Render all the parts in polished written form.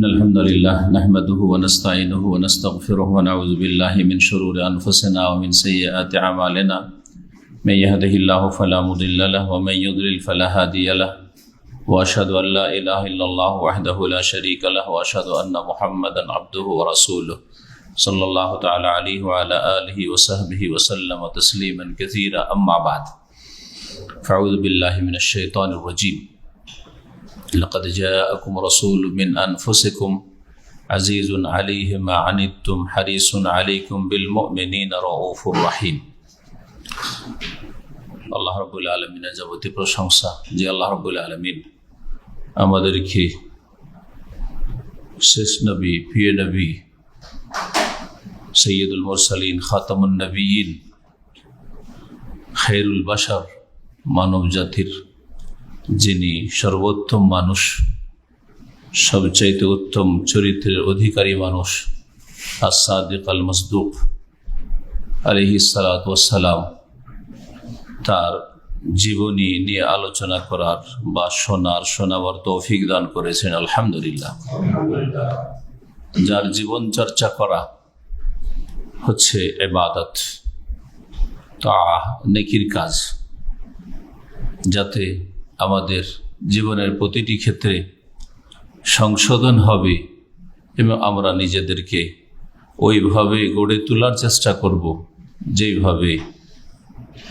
إن الحمد لله نحمده ونستعينه ونستغفره ونعوذ بالله من شرور أنفسنا ومن سيئات أعمالنا من يهده الله فلا مضل له ومن يضلل فلا هادي له وأشهد أن لا إله إلا الله وحده لا شريك له وأشهد أن محمدا عبده ورسوله صلى الله تعالى عليه وعلى آله وصحبه وسلم تسليما كثيرا أما بعد فأعوذ بالله من الشيطان الرجيم لقد جاءكم رسول من أنفسكم عزيز عليه ما عنتم حريص عليكم بالمؤمنين رؤوف رحيم আল্লাহ রাব্বুল আলামিনের যাবতীয় প্রশংসা যে আল্লাহ রাব্বুল আলামিন আমাদেরকে শেষ নবী প্রিয় নবী সৈয়দুল মুরসালিন খাতামুন নবিয়্যিন খায়রুল বাশার মানব জাতির যিনি সর্বোত্তম মানুষ, সবচাইতে উত্তম চরিত্রের অধিকারী মানুষ, as-সাদিক আল-মাসদুক আলাইহিস সালাতু ওয়াস সালাম, তার জীবনী নিয়ে আলোচনা করার বা শোনাবার তৌফিক দান করেছেন আলহামদুলিল্লাহ। যার জীবন চর্চা করা হচ্ছে ইবাদত, তাআহ, নেকির কাজ, যাতে আমাদের জীবনের প্রতিটি ক্ষেত্রে সংশোধন হবে এবং আমরা নিজেদেরকে ওইভাবে গড়ে তোলার চেষ্টা করব যেইভাবে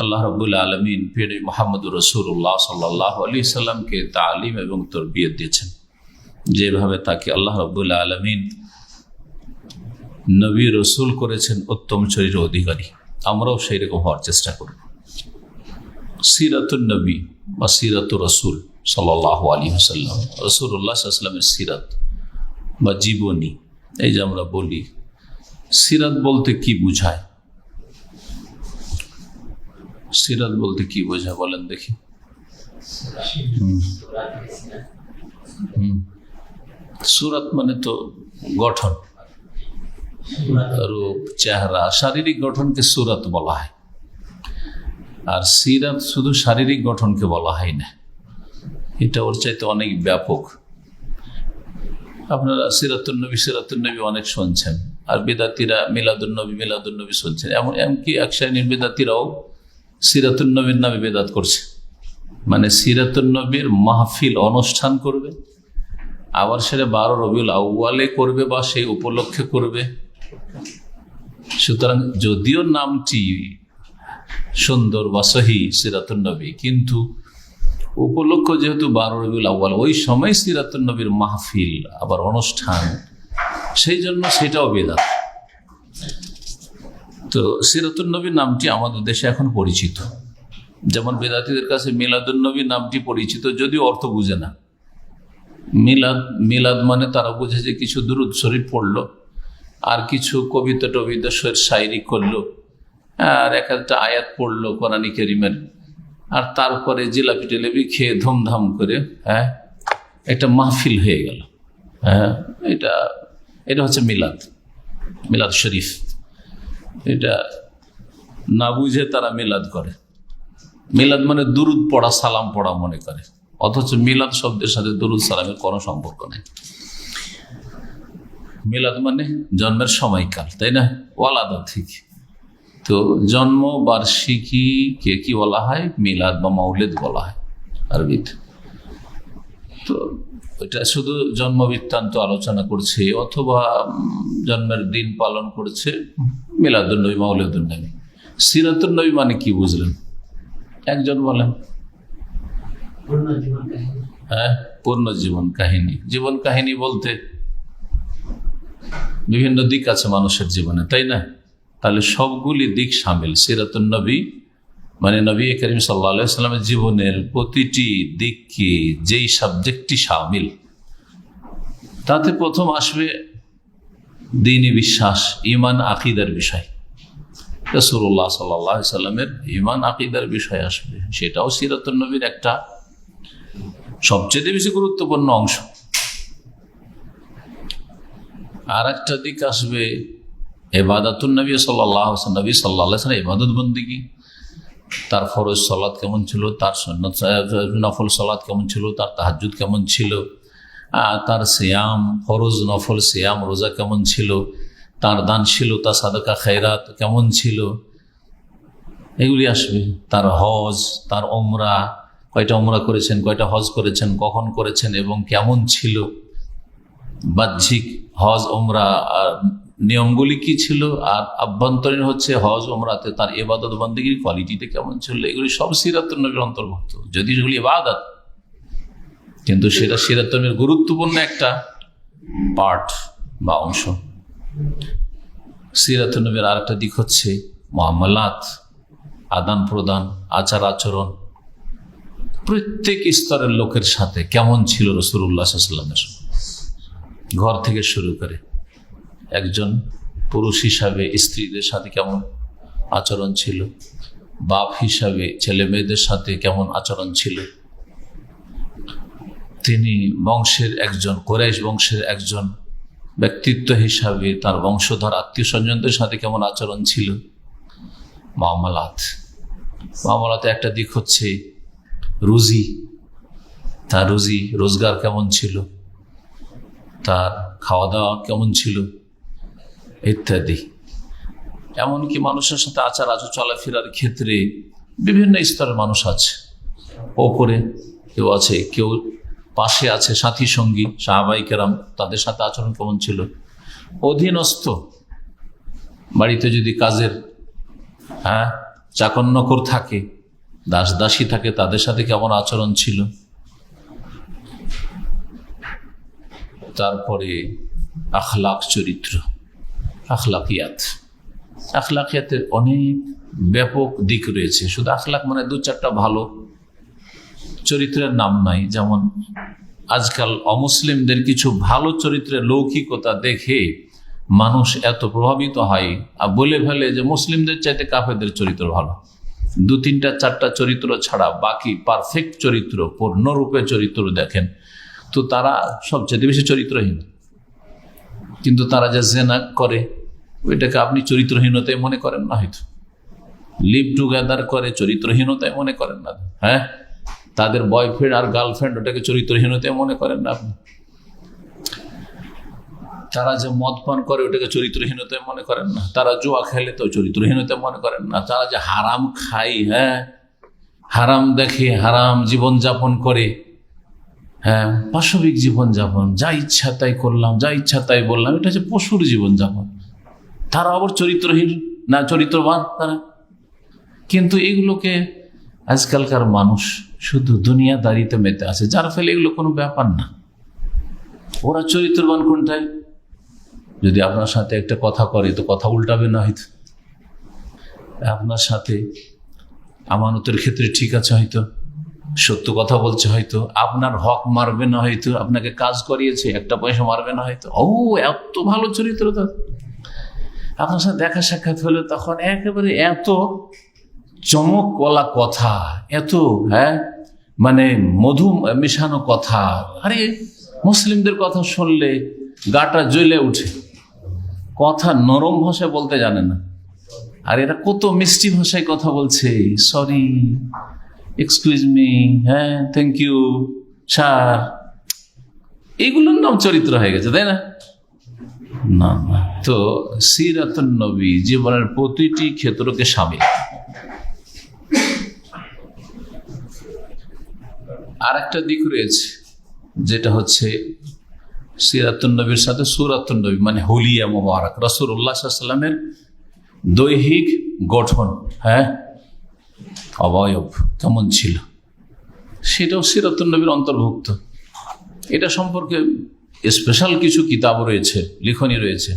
আল্লাহ রাব্বুল আলামিন প্রিয় মুহাম্মদুর রাসূলুল্লাহ সাল্লাল্লাহু আলাইহি সাল্লামকে তালিম এবং তরবিয়ত দিয়েছেন, যেভাবে তাকে আল্লাহ রাব্বুল আলামিন নবী রসুল করেছেন উত্তম চরিত্রের অধিকারী। আমরাও সেই রকম হওয়ার চেষ্টা করব। সিরাতুন নবী বা সিরাতুর রসুল সাল্লাল্লাহু আলাইহি ওয়াসাল্লাম, রাসূলুল্লাহ সাল্লাল্লাহু আলাইহি ওয়াসাল্লামের সিরাত বা জীবনী, এই যে আমরা বলি সিরাত বলতে কি বোঝায়? সিরাত বলতে কি বোঝায় বলেন দেখি। সুরাত মানে তো গঠন, রূপ, চেহারা, শারীরিক গঠনকে সুরাত বলা হয়। আর সিরাত শুধু শারীরিক গঠনকে বলা হয় না, এটা ওর চাইতে অনেক ব্যাপক। আপনারা সিরাতুন নবী অনেক শুনছেন, আর বেদাতিরা মিলাদুন নবী শুনছেন। এমনকি এক শ্রেণীর বেদাতিরাও সিরাতুন নবীর নামে বেদাত করছে, মানে সিরাতুন নবীর মাহফিল অনুষ্ঠান করবে, আবার সেটা 12 রবিউল আউয়ালে করবে বা সেই উপলক্ষে করবে। সুতরাং যদিও নামটি সুন্দর বা সহি সিরাতুন নবী, কিন্তু উপলক্ষ যেহেতু 12 রবিউল আউয়াল, ওই সময় সিরাতুন নবীর মাহফিল আবার অনুষ্ঠান, সেই জন্য সেটাও বেদাত। তো সিরাতুন নবীর নামটি আমাদের দেশে এখন পরিচিত, যেমন বেদাতীদের কাছে মিলাদুন নবী নামটি পরিচিত, যদিও অর্থ বুঝে না। মিলাদ মানে তারা বুঝে যে কিছু দুরূদ শরীফ পড়লো, আর কিছু কবিতা টবিতা শায়রি করলো, আর একটা আয়াত পড়লো কোরআন কারীমের, আর তারপরে জিলাপি টিলাপি খেয়ে ধুমধাম করে একটা মাহফিল হয়ে গেল। এটা হচ্ছে মিলাদ শরীফ। এটা না বুঝে তারা মিলাদ করে। মিলাদ মানে দুরুদ পড়া, সালাম পড়া মনে করে, অথচ মিলাদ শব্দের সাথে দুরুদ সালামের কোনো সম্পর্ক নেই। মিলাদ মানে জন্মের সময়কাল, তাই না? ওয়ালাদা থেকে। তো জন্ম বার্ষিকীকে কি বলা হয়? মিলাদ বা মাউলিদ বলা হয় আরবিতে। তো এটা শুধু জন্ম বৃত্তান্ত আলোচনা করছে অথবা জন্মের দিন পালন করছে, মিলাদুন নবী, মাউলিদুন নবী। সিরাতুন নবী মানে কি বুঝলেন? একজন বলেন। পূর্ণ জীবন কাহিনী। জীবন কাহিনী বলতে বিভিন্ন দিক আছে মানুষের জীবনে, তাই না? তাহলে সবগুলি দিক শামিল। সিরাতুন নবী মানে নবী করিম সাল্লাল্লাহু আলাইহি ওয়াসাল্লামের জীবনের প্রতিটি দিককে যেই সাবজেক্টটি শামিল, তাতে প্রথম আসবে দ্বীনি বিশ্বাস, ঈমান, আকীদার বিষয়। রাসূলুল্লাহ সাল্লাল্লাহু আলাইহি ওয়াসাল্লামের ঈমান আকীদার বিষয় আসবে, সেটাও সিরাতুন নবীর একটা সবচেয়ে বেশি গুরুত্বপূর্ণ অংশ। আর একটা দিক আসবে ইবাদাতুন নবী সাল্লাল্লাহু আলাইহি ওয়াসাল্লাম, ইবাদত বন্দেগী, তার ফরজ সালাত কেমন ছিল, তার সুন্নত নফল সালাত কেমন ছিল, তার তাহাজ্জুদ কেমন ছিল, তার সিয়াম, ফরজ নফল সিয়াম রোজা কেমন ছিল, তার দানশীলতা সাদাকা খায়রাত কেমন ছিল, এগুলি আসবে। তার হজ, তার ওমরা, কয়টা ওমরা করেছেন, কয়টা হজ করেছেন, কখন করেছেন এবং কেমন ছিল, বাহ্যিক হজ ওমরা নিয়মগুলি কি ছিল, আর আভ্যন্তরীণ হচ্ছে হজ ওমরাতে তার ইবাদত বন্দেগীর কোয়ালিটিতে কেমন ছিল, এগুলি সব সিরাতুন নবীর অন্তর্ভুক্ত। যদি সেগুলি ইবাদত, কিন্তু সেটা সিরাতুন নবীর গুরুত্বপূর্ণ একটা পার্ট বা অংশ। সিরাতুন নবীর আর একটা দিক হচ্ছে মুআমালাত, আদান প্রদান, আচার আচরণ। প্রত্যেক স্তরের লোকের সাথে কেমন ছিল রাসূলুল্লাহ সাল্লাল্লাহু আলাইহি ওয়াসাল্লাম, ঘর থেকে শুরু করে একজন পুরুষ হিসাবে স্ত্রীদের সাথে কেমন আচরণ ছিল, বাপ হিসাবে ছেলে মেয়েদের সাথে কেমন আচরণ ছিল, তিনি বংশের একজন, কুরাইশ বংশের একজন ব্যক্তিত্ব হিসাবে তার বংশধর আত্মীয় স্বজনদের সাথে কেমন আচরণ ছিল। মামলাতে একটা দিক হচ্ছে রুজি, তার রোজগার কেমন ছিল, তার খাওয়া দাওয়া কেমন ছিল ইত্যাদি। এমনকি মানুষের সাথে আচার আচরণ চলাফেরার ক্ষেত্রে বিভিন্ন স্তরের মানুষ আছে, ওপরে কেউ আছে, কেউ পাশে আছে, সাথী সঙ্গী সাহাবায়ে কেরাম, তাদের সাথে আচরণ কেমন ছিল, অধীনস্থ বাড়িতে যদি কাজের চাকর নকর থাকে, দাস দাসী থাকে, তাদের সাথে কেমন আচরণ ছিল। তারপরে আখলাক, চরিত্র, আখলাকিয়াতের অনেক ব্যাপক দিক রয়েছে। শুধু আখলাক মানে দু চারটা ভালো চরিত্রের নাম নাই। যেমন আজকাল অমুসলিমদের কিছু ভালো চরিত্রের লৌকিকতা দেখে মানুষ এত প্রভাবিত হয় আর বলে ফেলে যে মুসলিমদের চাইতে কাফেরদের চরিত্র ভালো। দু তিনটা চারটা চরিত্র ছাড়া বাকি পারফেক্ট চরিত্র, পূর্ণরূপে চরিত্র দেখেন তো তারা সবচেয়ে বেশি চরিত্রহীন। কিন্তু তারা যা জেনা করে ওইটাকে আপনি চরিত্রহীনতায় মনে করেন না, হয়তো লিভ টুগেদার করে চরিত্রহীনতায় মনে করেন না, হ্যাঁ, তাদের বয়ফ্রেন্ড আর গার্লফ্রেন্ড ওটাকে চরিত্রহীনতায় মনে করেন না আপনি, তারা যে মদ পান করে ওটাকে চরিত্রহীনতায় মনে করেন না, তারা জুয়া খেলে তো চরিত্রহীনতায় মনে করেন না, তারা যে হারাম খায়, হ্যাঁ, হারাম দেখে, হারাম জীবন যাপন করে, হ্যাঁ, পাশবিক জীবন যাপন, যা ইচ্ছা তাই করলাম, যা ইচ্ছা তাই বললাম, এটা হচ্ছে পশুর জীবন যাপন, তারা আবার চরিত্রহীন না চরিত্রবান তারা। কিন্তু এগুলোকে আজকালকার মানুষ শুধু দুনিয়াদারিতে মেতে আছে, যার ফলে এগুলো কোনো ব্যাপার না। ওরা চরিত্রবান কোনটাই? যদি আপনার সাথে একটা কথা করে তো কথা উল্টাবে না, হয়তো আপনার সাথে আমানতের ক্ষেত্রে ঠিক আছে, হয়তো সত্য কথা বলছে, হয়তো আপনার হক মারবে না, হয়তো আপনাকে কাজ করিয়েছে একটা পয়সা মারবে না, হয়তো ও এত ভালো চরিত্র। তো আপনার সাথে দেখা সাক্ষাৎ হলে তখন একেবারে এত চমকওয়ালা কথা, এত মানে মধু মেশানো কথা, আরে মুসলিমদের কথা শুনলে গাটা জ্বলে উঠে। কথা নরম ভাষায় বলতে জানে না, আর এরা কত মিষ্টি ভাষায় কথা বলছে, সরি, এক্সকিউজ মি, হ্যাঁ, থ্যাংক ইউ স্যার, এইগুলোর নাম চরিত্র হয়ে গেছে, তাই না? না, তো সিরাতুন নবী জীবনের প্রতিটি ক্ষেত্রকে শামিল। আর একটা দিক রয়েছে যেটা হচ্ছে সিরাতুন নবীর সাথে সূরাতুন নবী মানে হুলিয়া মুবারক, রাসূলুল্লাহ সাল্লাল্লাহু আলাইহি ওয়াসাল্লামের দৈহিক গঠন, হ্যাঁ, অবয়ব কেমন ছিল সেটাও সিরাতুন নবীর অন্তর্ভুক্ত। এটা সম্পর্কে স্পেশাল কিছু কিতাব রয়েছে, লিখনী রয়েছে,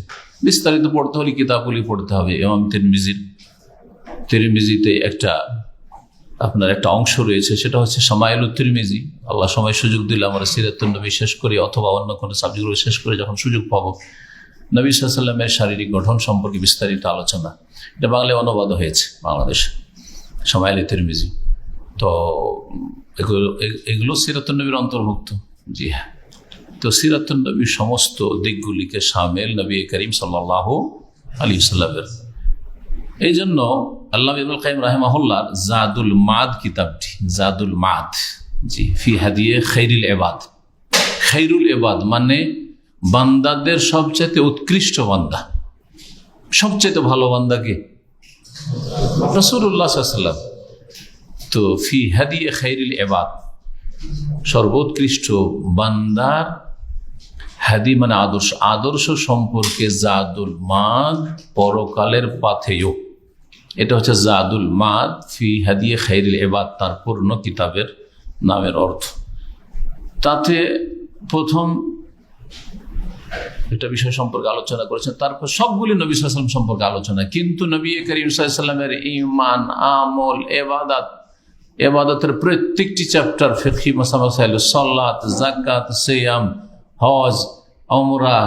বিস্তারিত পড়তে হলে কিতাবগুলি পড়তে হবে। ইমাম তিরমিজিতে আপনার একটা অংশ রয়েছে, সেটা হচ্ছে শামাইলুত তিরমিজি। আল্লাহ সময় সুযোগ দিলে আমরা সিরাতুন নবী শেষ করি অথবা অন্য কোনো সাবজেক্টগুলো শেষ করে যখন সুযোগ পাবো, নবী সাল্লাল্লাহু আলাইহি ওয়াসাল্লামের শারীরিক গঠন সম্পর্কে বিস্তারিত আলোচনা, এটা বাংলায় অনুবাদ হয়েছে বাংলাদেশে, শামাইলুত তিরমিজি। তো এগুলো সিরাতুন নবীর অন্তর্ভুক্ত। জি হ্যাঁ, তো সিরাতুন নবীর সমস্ত দিকগুলিকে শামিল নবী করিম সাল্লাল্লাহু আলাইহি ওয়াসাল্লামের। এই জন্য আল্লামা ইবনুল কাইয়িম রাহিমাহুল্লাহ জাদুল মাদ কিতাবটি, জাদুল মাদ, জি, ফি হাদিয়ে খাইরিল ইবাদ, খাইরুল ইবাদ মানে বান্দাদের সবচেয়ে উৎকৃষ্ট বান্দা, সবচেয়ে ভালো বান্দা কে? রাসূলুল্লাহ সাল্লাল্লাহু আলাইহি ওয়াসাল্লাম। তো ফি হাদি খাইরুল ইবাদ, সর্বোৎকৃষ্ট বান্দার হাদি মানে আদর্শ, আদর্শ সম্পর্কে জাদুল মাদ, পরকালের পাথেয়, এটা হচ্ছে জাদুল মাদ ফি হাদি খাইরুল ইবাদ, তার পূর্ণ কিতাবের নামের অর্থ। তাতে প্রথম এটা বিষয় সম্পর্কে আলোচনা করেছেন, তারপর সবগুলি নবী সাল্লাল্লাহু আলাইহি ওয়াসাল্লাম সম্পর্কে আলোচনা, কিন্তু নবী করিম সাল্লাল্লাহু আলাইহি ওয়াসাল্লামের ঈমান, আমল, ইবাদত, ইবাদতের প্রত্যেকটি চ্যাপ্টার, ফিকহি মাসাইল, সালাত, যাকাত, সিয়াম, হজ, উমরা,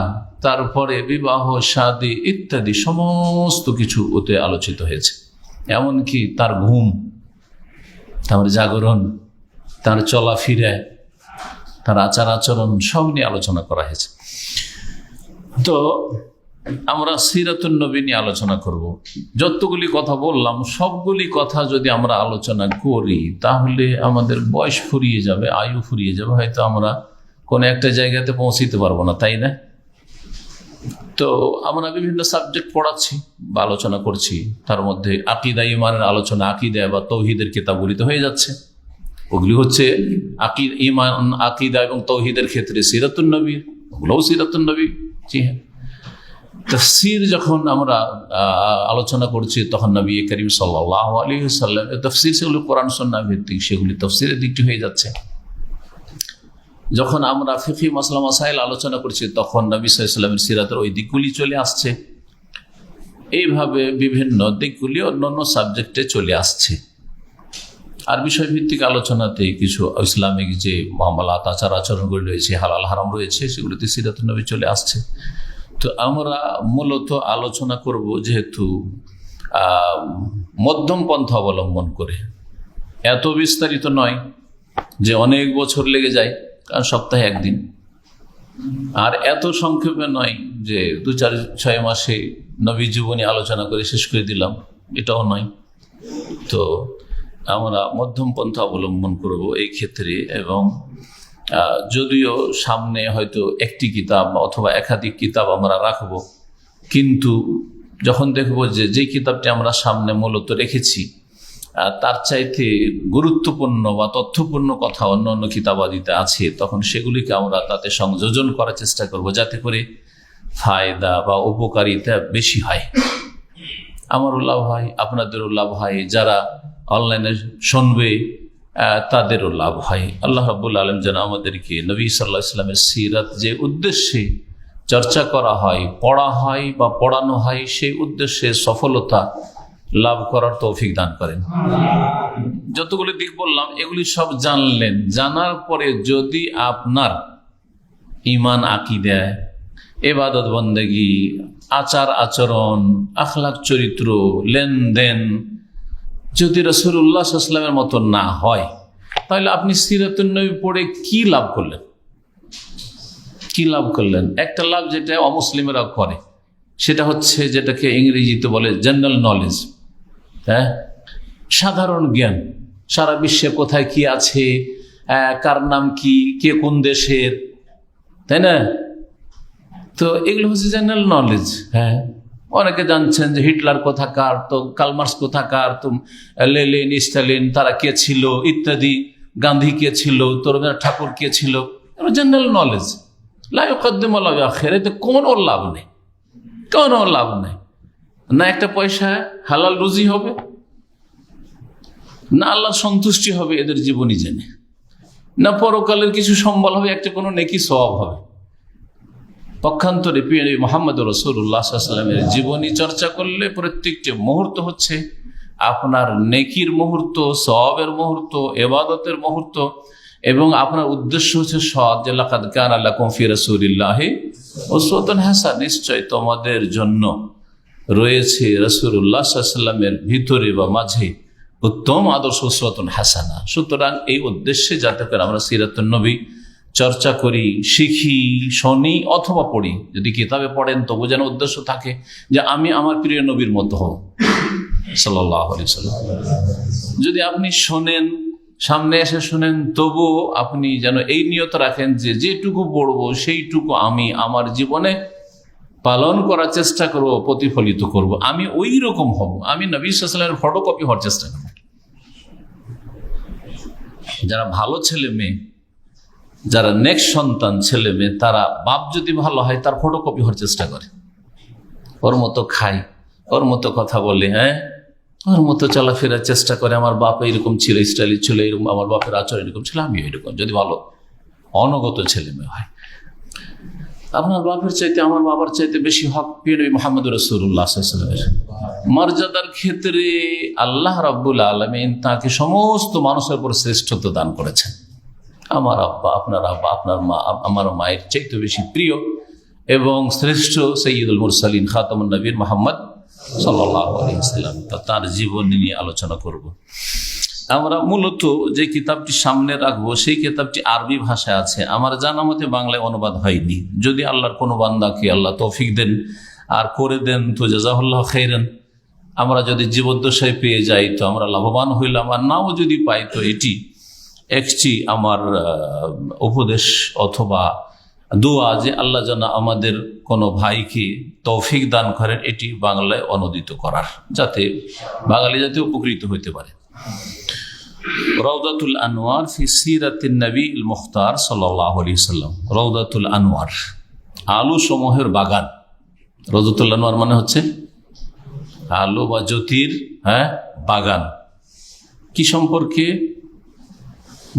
তারপরে বিবাহ, শাদী ইত্যাদি সমস্ত কিছু ওতে আলোচিত হয়েছে। এমনকি তার ঘুম, তার জাগরণ, তার চলাফেরা, তার আচার আচরণ সব নিয়ে আলোচনা করা হয়েছে। তো আমরা সিরাতুন নবী নিয়ে আলোচনা করব। যতগুলি কথা বললাম সবগুলি কথা যদি আমরা আলোচনা করি তাহলে আমাদের বয়স ফুরিয়ে যাবে, আয়ু ফুরিয়ে যাবে, হয়তো আমরা কোনো একটা জায়গাতে পৌঁছিতে পারবো না, তাই না? তো আমরা বিভিন্ন সাবজেক্ট পড়াচ্ছি বা আলোচনা করছি, তার মধ্যে আকিদা ইমানের আলোচনা, আকিদা বা তৌহিদের কিতাবগুলিতে হয়ে যাচ্ছে। ওগুলি হচ্ছে ইমান, আকিদা এবং তৌহিদের ক্ষেত্রে সিরাতুন নবী, ওগুলোও সিরাতুন নবী। জি হ্যাঁ, তাফসীর যখন আমরা আলোচনা করছি তখন নবী করিম সাল্লাল্লাহু আলাইহি ওয়াসাল্লাম তাফসীর, সেগুলো কোরআন সুন্নাহ ভিত্তিক, সেগুলি তাফসীরের দিকটি হয়ে যাচ্ছে। যখন আমরা ফিকহি মাসলা মাসাইল আলোচনা করছি তখন নবী সাল্লাল্লাহু আলাইহি ওয়াসাল্লামের সিরাতের ওই দিকগুলি চলে আসছে। এইভাবে বিভিন্ন দিকগুলি অন্যান্য সাবজেক্টে চলে আসছে। আর বিষয়ভিত্তিক আলোচনাতে কিছু ইসলামিক যে মামলাত, আচার আচরণগুলি রয়েছে, হালাল হারাম রয়েছে, সেগুলোতে সিরাতুন নবী চলে আসছে। তো আমরা মূলত আলোচনা করব যেহেতু মধ্যম পন্থা অবলম্বন করে, এত বিস্তারিত নয় যে অনেক বছর লেগে যায়, কারণ সপ্তাহে একদিন, আর এত সংক্ষেপে নয় যে 2-4-6 মাসে নবী জীবনী আলোচনা করে শেষ করে দিলাম, এটাও নয়। তো আমরা মধ্যম পন্থা অবলম্বন করব এই ক্ষেত্রে। এবং যদিও সামনে হয়তো একটি কিতাব অথবা একাধিক কিতাব আমরা রাখব, কিন্তু যখন দেখব যে কিতাবটি আমরা সামনে মূলত রেখেছি তার চাইতে গুরুত্বপূর্ণ বা তথ্যপূর্ণ কথা অন্য অন্য কিতাবাদিতে আছে, তখন সেগুলিকে আমরা তাতে সংযোজন করার চেষ্টা করব, যাতে করে ফায়দা বা উপকারিতা বেশি হয়। আমারও লাভ হয়, আপনাদেরও লাভ হয়, যারা অনলাইনে শুনবে তাদেরও লাভ হয়। আল্লাহ রাব্বুল আলামিন যেন আমাদেরকে নবী সাল্লাল্লাহু আলাইহি ওয়াসাল্লামের সিরাত যে উদ্দেশ্যে চর্চা করা হয়, পড়া হয় বা পড়ানো হয়, সেই উদ্দেশ্যে সফলতা লাভ করার তৌফিক দান করেন। যতগুলি দিক বললাম এগুলি সব জানলেন, জানার পরে যদি আপনার ঈমান, আকীদা, ইবাদত বন্দেগী, আচার আচরণ, আখলাক, চরিত্র, লেনদেন যদি রাসূলুল্লাহ সাল্লাল্লাহু আলাইহি ওয়াসাল্লামের মতো না হয়, তাহলে আপনি সিরাতুন নবী পড়ে কি লাভ করলেন? কি লাভ করলেন? একটা লাভ যেটা অমুসলিমেরা করে, সেটা হচ্ছে যেটাকে ইংরেজিতে বলে জেনারেল নলেজ। হ্যাঁ, সাধারণ জ্ঞান, সারা বিশ্বে কোথায় কি আছে, কার নাম কি, কে কোন দেশের, তাই না? তো এগুলো হচ্ছে জেনারেল নলেজ। হ্যাঁ, অনেকে জানছেন যে হিটলার কোথাকার, তো কার্ল কোথাকার, তো লেনিন, স্টালিন তারা কে ছিল ইত্যাদি, গান্ধী কে ছিল, রবীন্দ্রনাথ ঠাকুর কে ছিল, জেনারেল নলেজ। লা ইউকাদ্দিমু আলা আখিরা, এতে কোনো লাভ নেই, কোনো লাভ নেই। না একটা পয়সা হালাল রুজি হবে, না আল্লাহ সন্তুষ্টি হবে এদের জীবনী জেনে, না পরকালের কিছু সম্বল হবে, একটা কোনো নেকি সওয়াব হবে। পক্ষান্তরে প্রিয় নবী মুহাম্মদ রাসূলুল্লাহ সাল্লাল্লাহু আলাইহি ওয়াসাল্লামের জীবনী চর্চা করলে প্রত্যেকটি মুহূর্ত হচ্ছে আপনার নেকির মুহূর্ত, সওয়াবের মুহূর্ত, ইবাদতের মুহূর্ত, এবং আপনার উদ্দেশ্য হচ্ছে সৎ, যে লাকাদ কানা লাকুম ফি রাসূলিল্লাহি উসওয়াতুন হাসানাহ, নিশ্চয় তোমাদের জন্য রয়েছে রাসূলুল্লাহ সাল্লাল্লাহু আলাইহি ওয়াসাল্লামের ভিতরে বা মাঝে উত্তম আদর্শ, উসওয়াতুন হাসানাহ। সুতরাং এই উদ্দেশ্যে যাতে করে আমরা সিরাতুন নবী চর্চা করি, শিখি, শুনি অথবা পড়ি, যদি কিতাবে পড়েন তবু যেন উদ্দেশ্য থাকে যে আমি আমার প্রিয় নবীর মতো হব সাল্লাল্লাহু আলাইহি ওয়াসাল্লাম। যদি আপনি শোনেন সামনে এসে শুনেন, তবুও আপনি যেন এই নিয়ত রাখেন যে যেটুকু পড়বো সেইটুকু আমি আমার জীবনে পালন করার চেষ্টা করব, প্রতিফলিত করব, আমি ওই রকম হব, আমি নবী সাল্লাল্লাহু আলাইহি ওয়াসাল্লামের ফটোকপি হওয়ার চেষ্টা করব। যারা ভালো ছেলে মেয়ে, যারা নেক্সট সন্তান ছেলে মেয়ে, তারা বাপ যদি ভালো হয় তার ফটোকপি হওয়ার চেষ্টা করে, ওর মতো খায়, ওর মতো কথা বলে, ওর মতো চলাফেরার চেষ্টা করে, আমার বাপ এরকম ছিল, স্টাইলি ছিল, এরকম আমার বাপের আচরণ এরকম ছিল, আমি এরকম। যদি ভালো অনগত ছেলে মেয়ে হয়, আপনার বাপের চাইতে আমার বাবার চাইতে বেশি হক প্রিয় নবী মুহাম্মদ রাসূলুল্লাহ সাল্লাল্লাহু আলাইহি ওয়াসাল্লামের। মর্যাদার ক্ষেত্রে আল্লাহ রাব্বুল আলামিন তাকে সমস্ত মানুষের উপর শ্রেষ্ঠত্ব দান করেছেন। আমার আব্বা, আপনার আব্বা, আপনার মা আমার মায়ের চাইতে বেশি প্রিয় এবং শ্রেষ্ঠ সাইয়্যিদুল মুরসালিন খাতামুন নবীর মুহাম্মদ সাল্লাল্লাহু আলাইহি ওয়াসাল্লাম, তার জীবনী নিয়ে আলোচনা করব। আমরা মূলত যে কিতাবটি সামনে রাখবো সেই কিতাবটি আরবি ভাষায় আছে, আমার জানা মতে বাংলায় অনুবাদ হয়নি। যদি আল্লাহর কোনো বান্দাকে আল্লাহ তৌফিক দেন আর করে দেন তো জাযাহুল্লাহ খাইরান। আমরা যদি জীবদ্দশায় পেয়ে যাই তো আমরা লাভবান হইলাম, আর নাও যদি পাই তো এটি একটি আমার উপদেশ অথবা দোয়া যে আল্লাহ যেন আমাদের কোনো ভাইকে তৌফিক দান করেন এটি বাংলায় অনুদিত করার, যাতে বাঙালি যাতে উপকৃত হইতে পারে। রওদাতুল আনোয়ার ফি সিরাতিন নবীল মুখতার সাল্লাল্লাহু আলাইহি ওয়াসাল্লাম। রওদাতুল আনোয়ার, আলো সমূহের বাগান। রওদাতুল আনোয়ার মানে হচ্ছে আলো বা জ্যোতির বাগান। কি সম্পর্কে?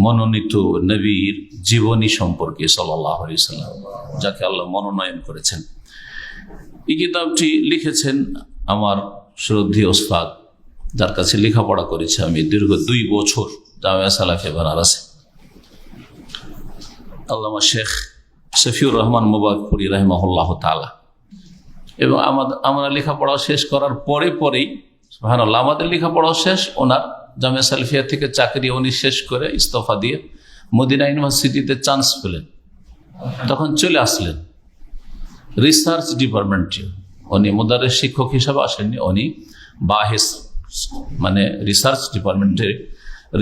মনোনীত নবীর জীবনী সম্পর্কে সাল্লাল্লাহু আলাইহি ওয়াসাল্লাম, যাকে আল্লাহ মনোনয়ন করেছেন। এই কিতাবটি লিখেছেন আমার শ্রদ্ধেয় ওস্তাদ, যার কাছে লেখাপড়া করেছি আমি দীর্ঘ 2 বছর, জামিয়া সালাফিয়া বানারসে, আল্লামা শেখ শফিউর রহমান মুবারকপুরি রাহিমাহুল্লাহ তাআলা। এবং আমরা লেখাপড়া শেষ করার পরেই সুবহানাল্লাহ, আমাদের লেখাপড়া শেষ, ওনার জামিয়া সালাফিয়া থেকে চাকরি উনি শেষ করে ইস্তফা দিয়ে মদিনা ইউনিভার্সিটিতে চান্স পেলেন, তখন চলে আসলেন রিসার্চ ডিপার্টমেন্টে। উনি মুদাররিস শিক্ষক হিসাবে আসেননি, উনি বাহিস মানে রিসার্চ ডিপার্টমেন্টে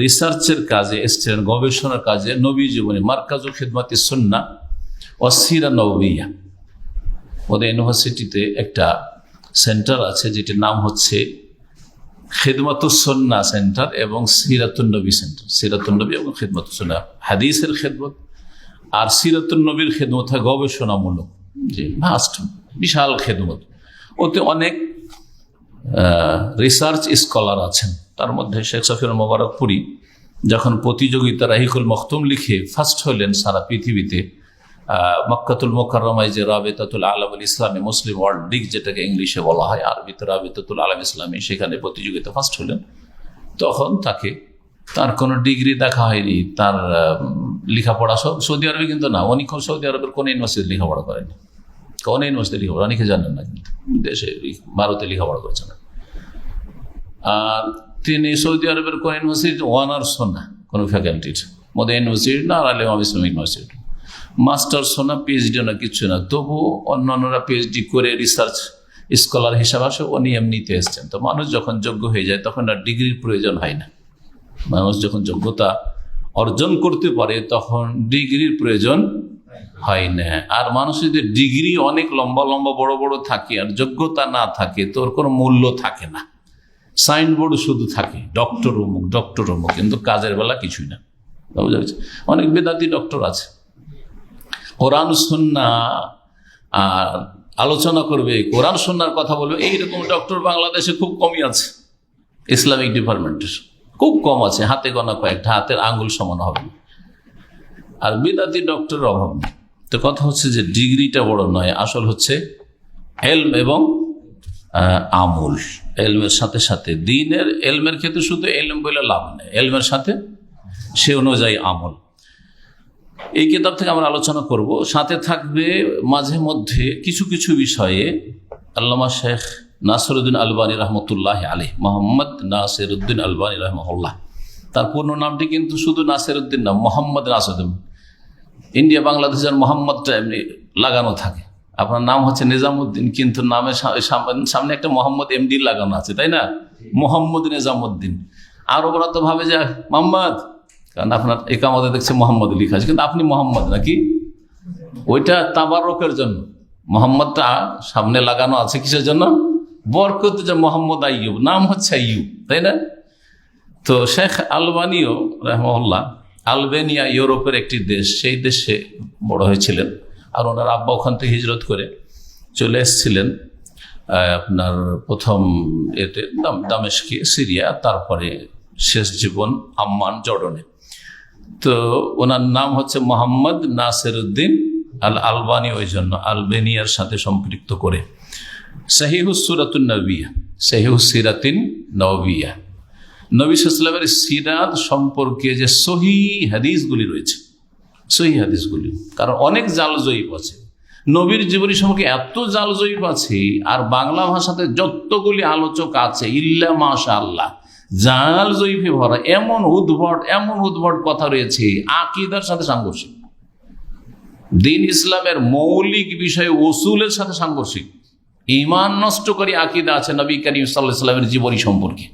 রিসার্চের কাজে এসছেন, গবেষণার কাজে। নবী জীবনী মারকাজুল খিদমাতিস সুন্নাহ ওয়াস সিরা নববিয়া, ওদের ইউনিভার্সিটিতে একটা সেন্টার আছে যেটির নাম হচ্ছে খিদমাতুস সুন্নাহ সেন্টার এবং সিরাতুন নবী সেন্টার। সিরাতুন নবী এবং খিদমাতুস সুন্নাহ, হাদিসের খিদমত, আর সিরাতুন নবীর খিদমত হয় গবেষণামূলক, যে ভাস্ট বিশাল খিদমত। ওতে অনেক রিসার্চ স্কলার আছেন, তার মধ্যে শেখ শফিউর মুবারকপুরি যখন প্রতিযোগিতা রাহিকুল মখতুম লিখে ফার্স্ট হলেন সারা পৃথিবীতে, মক্কাতুল মুকাররমায় যে রাবিতাতুল আলাম ইসলামী মুসলিম ওয়ার্ল্ড লীগ, যেটাকে ইংলিশে বলা হয়, আরবিতে রাবিতাতুল আলাম ইসলামী, সেখানে প্রতিযোগিতা ফার্স্ট হলেন। তখন তার কোনো ডিগ্রি দেখা হয়নি, তার লেখাপড়া সব সৌদি আরবে কিন্তু না, উনি সৌদি আরবের কোনো ইউনিভার্সিটি লেখাপড়া করেনি, কোন ইউনিভার্সিটি লেখাপড়া অনেকে জানেন না, কিন্তু দেশে ভারতে লেখাপড়া করেছেন। আর তিনি সৌদি আরবের কোন ইউনিভার্সিটি অনার্সও না, কোনো ফ্যাকাল্টির মধ্যে ইউনিভার্সিটি না, আর আলিম ইসলামিক ইউনিভার্সিটি, মাস্টার্সও না, পিএইচডি না, কিছু না। তবু অন্যান্যরা পিএইচডি করে রিসার্চ স্কলার হিসাবে আসে, উনি এমনিতে এসছেন। তো মানুষ যখন যোগ্য হয়ে যায় তখন আর ডিগ্রির প্রয়োজন হয় না। মানুষ যখন যোগ্যতা অর্জন করতে পারে তখন ডিগ্রির প্রয়োজন হয় না। আর মানুষ যদি ডিগ্রি অনেক লম্বা লম্বা বড় বড় থাকে আর যোগ্যতা না থাকে তো ওর কোনো মূল্য থাকে না। সাইনবোর্ড শুধু থাকে ডক্টর অমুক, ডক্টর অমুক, কিন্তু কাজের বেলা কিছুই না। অনেক বেদাতি ডক্টর আছে, কোরআন সুন্নাহ আর আলোচনা করবে, কোরআন সুন্নাহর কথা বলবে, এইরকম ডক্টর বাংলাদেশে খুব কমই আছে। ইসলামিক ডিপার্টমেন্টের খুব কম আছে, হাতে গোনা কয়েকটা, হাতের আঙ্গুল সমান হবে। আর বেদাতি ডক্টরের অভাব নেই। তো কথা হচ্ছে যে ডিগ্রিটা বড় নয়, আসল হচ্ছে এলম এবং আমল। এলমের সাথে সাথে দ্বীনের এলমের ক্ষেত্রে শুধু এলম বলে লাভ নেই, এলমের সাথে সে অনুযায়ী আমল। এই কিতাব থেকে আমরা আলোচনা করব, সাথে থাকবে মাঝে মধ্যে কিছু কিছু বিষয়ে আল্লামা শেখ নাসিরউদ্দিন আলবানী রহমতুল্লাহ আলাইহ, মোহাম্মদ নাসিরউদ্দিন আলবানী রহমাহুল্লাহ। তার পূর্ণ নামটি কিন্তু শুধু নাসিরউদ্দিন না, মোহাম্মদ নাসিরউদ্দিন। ইন্ডিয়া বাংলাদেশের মোহাম্মদটা এমনি লাগানো থাকে, আপনার নাম হচ্ছে নিজামুদ্দিন, কিন্তু নামের সামনে একটা মোহাম্মদ এমডি লাগানো আছে, তাই না? মোহাম্মদ নিজামুদ্দিন। আর ওরা তো ভাবে যে মোহাম্মদ কারণ আপনার একামতে দেখছে মোহাম্মদ লেখা আছে, কিন্তু আপনি মোহাম্মদ নাকি? ওইটা তাবারকের জন্য, মোহাম্মদটা সামনে লাগানো আছে কিসের জন্য? বরকত, যে মোহাম্মদ আইয়ুব, নাম হচ্ছে আইয়ুব, তাই না? তো শেখ আলবানিও রাহমাহুল্লাহ, আলবেনিয়া ইউরোপের একটি দেশ, সেই দেশে বড় হয়েছিলেন। আর ওনার আব্বা ওখান থেকে হিজরত করে চলে এসেছিলেন আপনার প্রথম এতে দামেস্কে, সিরিয়া, তারপরে শেষ জীবন আম্মান, জর্ডনে। তো ওনার নাম হচ্ছে মোহাম্মদ নাসিরউদ্দিন আল আলবানি, ওই জন্য আলবেনিয়ার সাথে সম্পৃক্ত করে সহিহুস সূরাতুন নবিয়্যাহ, সহিহুস সিরাতিন নববিয়্যাহ, নবী সাল্লাল্লাহু আলাইহি ওয়াসাল্লামের সিরাত সম্পর্কে যে সহি হাদিসগুলি রয়েছে, সহি হাদিসগুলি, কারণ অনেক জাল জয়ীফ আছে নবীর জীবনী সম্পর্কে, এত জাল জয়ীফ আছে। আর বাংলা ভাষাতে যতগুলি আলোচক আছে ইল্লা মাশাআল্লাহ জাল জয়ীফে ভরা, এমন উদ্ভট কথা রয়েছে আকীদার সাথে সাংঘর্ষিক, দ্বীন ইসলামের মৌলিক বিষয় উসুলের সাথে সাংঘর্ষিক, ঈমান নষ্টকারী আকীদা আছে নবী করিম সাল্লাল্লাহু আলাইহি ওয়াসাল্লামের জীবনী সম্পর্কে।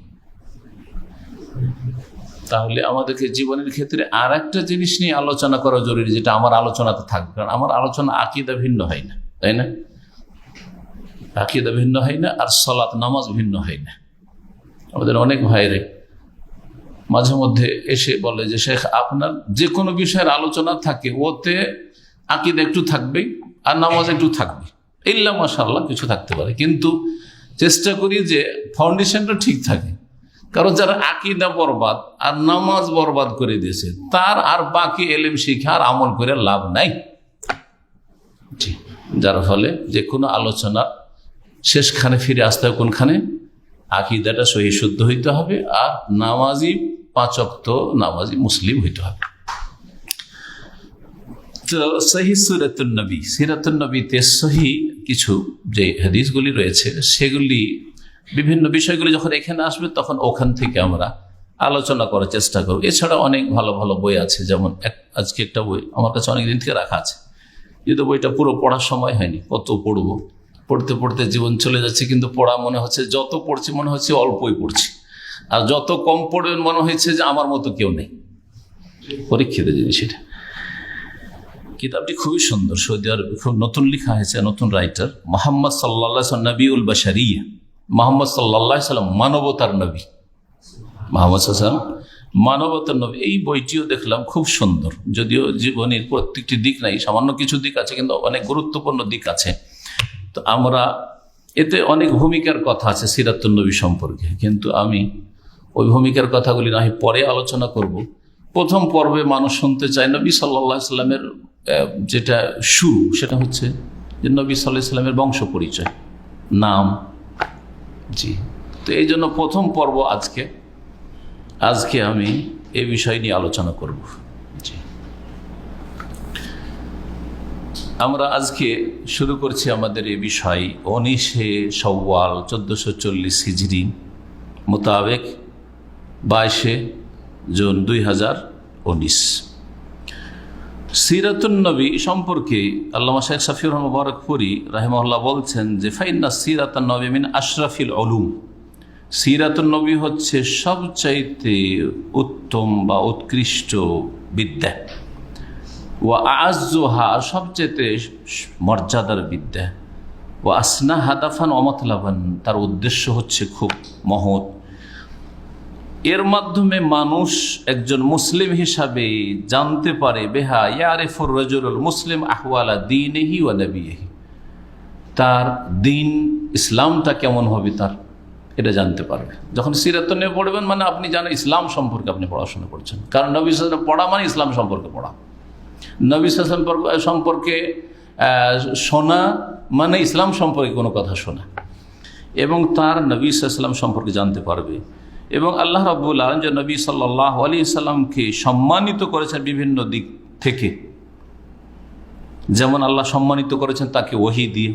তাহলে আমাদেরকে জীবনের ক্ষেত্রে আর একটা জিনিস নিয়ে আলোচনা করা জরুরি, যেটা আমার আলোচনাতে থাকবে, কারণ আমার আলোচনা আকীদা ভিন্ন হয় না, তাই না? আকীদা ভিন্ন হয় না, আর সালাত নামাজ ভিন্ন হয় না। আমাদের অনেক ভাইরে মাঝে মধ্যে এসে বলে যে শেখ, আপনার যে কোনো বিষয়ের আলোচনা থাকে, ওতে আকীদা একটু থাকবে আর নামাজ একটু থাকবে, ইল্লা মাশাআল্লাহ কিছু থাকতে পারে, কিন্তু চেষ্টা করি যে ফাউন্ডেশনটা ঠিক থাকে। কারণ যারা আকীদা বরবাদ আর নামাজ বরবাদ করে দিয়েছে, তার আর বাকি এলেম শিখা আর আমল করে লাভ নাই। যার ফলে যে কোনো আলোচনা শেষখানে ফিরে আসতে হবে কোনখানে? আকীদাটা সহি শুদ্ধ হইতে হবে, আর নামাজি, 5 ওয়াক্ত নামাজি মুসলিম হইতে হবে। তো সহি সিরাতুন নবী, সিরাতুন নবীতে সহি কিছু যে হাদিসগুলি রয়েছে, সেগুলি বিভিন্ন বিষয়গুলি যখন এখানে আসবে তখন ওখান থেকে আমরা আলোচনা করার চেষ্টা করব। এছাড়া অনেক ভালো ভালো বই আছে, যেমন আজকে একটা বই আমার কাছে অনেকদিন থেকে রাখা আছে, যেহেতু বইটা পুরো পড়ার সময় হয়নি, কত পড়বো, পড়তে পড়তে জীবন চলে যাচ্ছে, কিন্তু পড়া মনে হচ্ছে, যত পড়ছি মনে হচ্ছে অল্পই পড়ছি, আর যত কম পড়বেন মনে হচ্ছে যে আমার মতো কেউ নেই। পরীক্ষিত জিনিস এটা। কিতাবটি খুবই সুন্দর, সৌদি আরবে খুব নতুন লেখা হয়েছে, নতুন রাইটার মোহাম্মদ সাল্লাল্লাহু আলাইহি ওয়াসাল্লাম, নবিউল বাশারিয়া, মোহাম্মদ সাল্লাল্লাহু আলাইহি ওয়াসাল্লাম মানবতার নবী, মোহাম্মদ সাল্লাল্লাহু আলাইহি ওয়াসাল্লাম মানবতার নবী। এই বইটিও দেখলাম খুব সুন্দর, যদিও জীবনের প্রত্যেকটি দিক নাই, সামান্য কিছু দিক আছে, কিন্তু অনেক গুরুত্বপূর্ণ দিক আছে। তো আমরা এতে অনেক ভূমিকার কথা আছে সিরাতুন নবী সম্পর্কে, কিন্তু আমি ওই ভূমিকার কথাগুলি না হয় পরে আলোচনা করব। প্রথম পর্বে মানুষ শুনতে চায় নবী সাল্লাল্লাহু আলাইহি ওয়াসাল্লামের যেটা শুরু, সেটা হচ্ছে যে নবী সাল্লাল্লাহু আলাইহি ওয়াসাল্লামের বংশ পরিচয়, নাম। জি, তো এই জন্য প্রথম পর্ব আজকে আমি এই বিষয় নিয়ে আলোচনা করব। জি, আমরা আজকে শুরু করছি আমাদের এই বিষয় 19শে শাওয়াল 1440 হিজরি মোতাবেক 22শে জুন 2019। সিরাতুন নবী সম্পর্কে আল্লামা শেখ শাফিউর রহমান মুবারকপুরী রাহিমাহুল্লাহ বলছেন যে ফাইন্না সিরাতুন নবী মিন আশরাফিল উলুম, সিরাতুন নবী হচ্ছে সবচাইতে উত্তম বা উৎকৃষ্ট বিদ্যা, ওয়া আ'আজ্জুহা, সবচাইতে মর্যাদার বিদ্যা, ওয়া আসনা হাদাফান ওয়া মাতলাবান, তার উদ্দেশ্য হচ্ছে খুব মহৎ। এর মাধ্যমে মানুষ একজন মুসলিম হিসাবে জানতে পারে, বেহা ইয়ারিফুর রাজুলুল মুসলিম আহওয়ালা দীনিহি ওয়া নবিয়িহি, তার দিন ইসলামটা কেমন হবে তার, এটা জানতে পারবে। যখন সিরাতুন নবী পড়বেন মানে আপনি জানেন ইসলাম সম্পর্কে আপনি পড়াশোনা করছেন, কারণ নবী সাল্লাল্লাহু আলাইহি ওয়াসাল্লাম পড়া মানে ইসলাম সম্পর্কে পড়া, নবী সাল্লাল্লাহু আলাইহি ওয়াসাল্লাম সম্পর্কে শোনা মানে ইসলাম সম্পর্কে কোনো কথা শোনা, এবং তার নবী সাল্লাল্লাহু আলাইহি ওয়াসাল্লাম সম্পর্কে জানতে পারবে। এবং আল্লাহ রাব্বুল আলামিন যে নবী সাল্লাল্লাহু আলাইহি ওয়াসাল্লামকে সম্মানিত করেছেন বিভিন্ন দিক থেকে, যেমন আল্লাহ সম্মানিত করেছেন তাকে ওহী দিয়ে,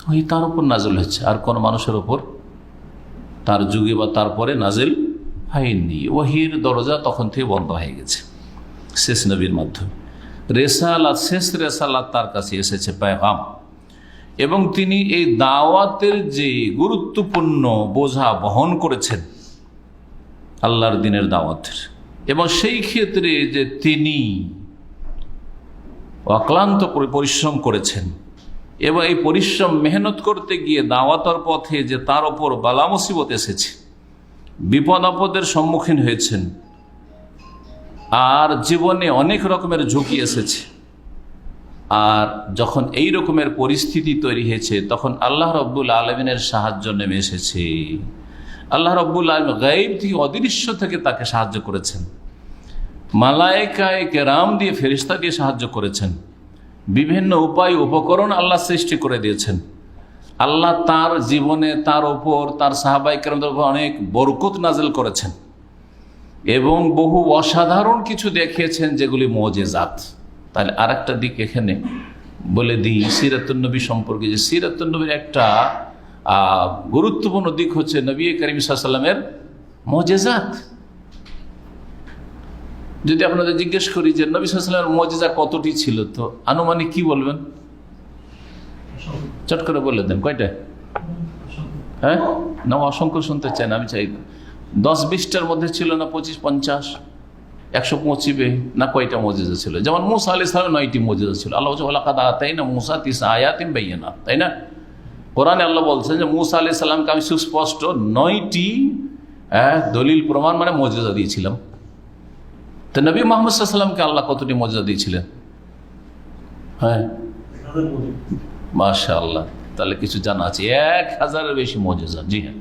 ওহী তার উপর নাজিল হচ্ছে, আর কোন মানুষের উপর তার যুগে বা তারপরে নাজিল হয়নি। ওহীর দরজা তখন থেকে বন্ধ হয়ে গেছে শেষ নবীর মাধ্যমে। রেসালাত, শেষ রেসালাত তার কাছে এসেছে, পেগাম, এবং তিনি এই দাওয়াতের যে গুরুত্বপূর্ণ বোঝা বহন করেছেন, আল্লাহর দিনের দাওয়াতের, এবং সেই ক্ষেত্রে যে তিনি অক্লান্ত পরিশ্রম করেছেন এবং এই পরিশ্রম মেহনত করতে গিয়ে দাওয়াতের পথে যে তার ওপর বালা মুসিবত এসেছে, বিপদ আপদের সম্মুখীন হয়েছেন, আর জীবনে অনেক রকমের ঝুঁকি এসেছে, আর যখন এই রকমের পরিস্থিতি তৈরি হয়েছে তখন আল্লাহ রব্বুল আলমিনের সাহায্য নেমে এসেছে। আল্লাহ রব্বুল আলমিন গায়ব থেকে, অদৃশ্য থেকে তাকে সাহায্য করেছেন, মালায়েকায়ে কেরাম দিয়ে, ফেরেশতা দিয়ে সাহায্য করেছেন, বিভিন্ন উপায় উপকরণ আল্লাহ সৃষ্টি করে দিয়েছেন। আল্লাহ তার জীবনে তার ওপর, তার সাহাবায়ে কেরামদের উপর অনেক বরকত নাজিল করেছেন এবং বহু অসাধারণ কিছু দেখিয়েছেন যেগুলি মুজিজাত। তাহলে আর একটা দিক এখানে বলে দিই সিরাতুন নবী সম্পর্কে, যে সিরাতুন নবীর একটা গুরুত্বপূর্ণ দিক হচ্ছে নবী করিম সাল্লাল্লাহু আলাইহি ওয়াসাল্লামের মুজিজাত। যদি আপনাদের জিজ্ঞেস করি যে নবী সাল্লাল্লাহু আলাইহি ওয়াসাল্লামের মুজিজা কতটি ছিল, তো আনুমানিক কি বলবেন? চট করে বলে দেন, কয়টা? হ্যাঁ না, অসংখ্য শুনতে চাই না, আমি চাই 10-20টার মধ্যে ছিল না, 25-50 100 পৌঁছিবে না? কয়টা মুজিজা ছিল? যেমন মুসা আলাইহিস সালাম 9টি মুজিজা ছিল। আল্লাহ বলছে ওয়ালাকাদ আতাইনা মুসা 9 আয়াতিন বাইয়িনাত, তাই না? কোরআনে আল্লাহ বলছেন যে মুসা আলাইহিস সালামকে আমি সুস্পষ্ট 9টি দলিল প্রমাণ মানে মুজিজা দিয়েছিলাম। তো নবী মুহাম্মদ সাল্লাল্লাহু আলাইহি ওয়াসাল্লামকে আল্লাহ কতটি মুজিজা দিয়েছিলেন? হ্যাঁ মাশাআল্লাহ, তাহলে কিছু জানা আছে। 1000-এর বেশি মুজিজা। জি হ্যাঁ,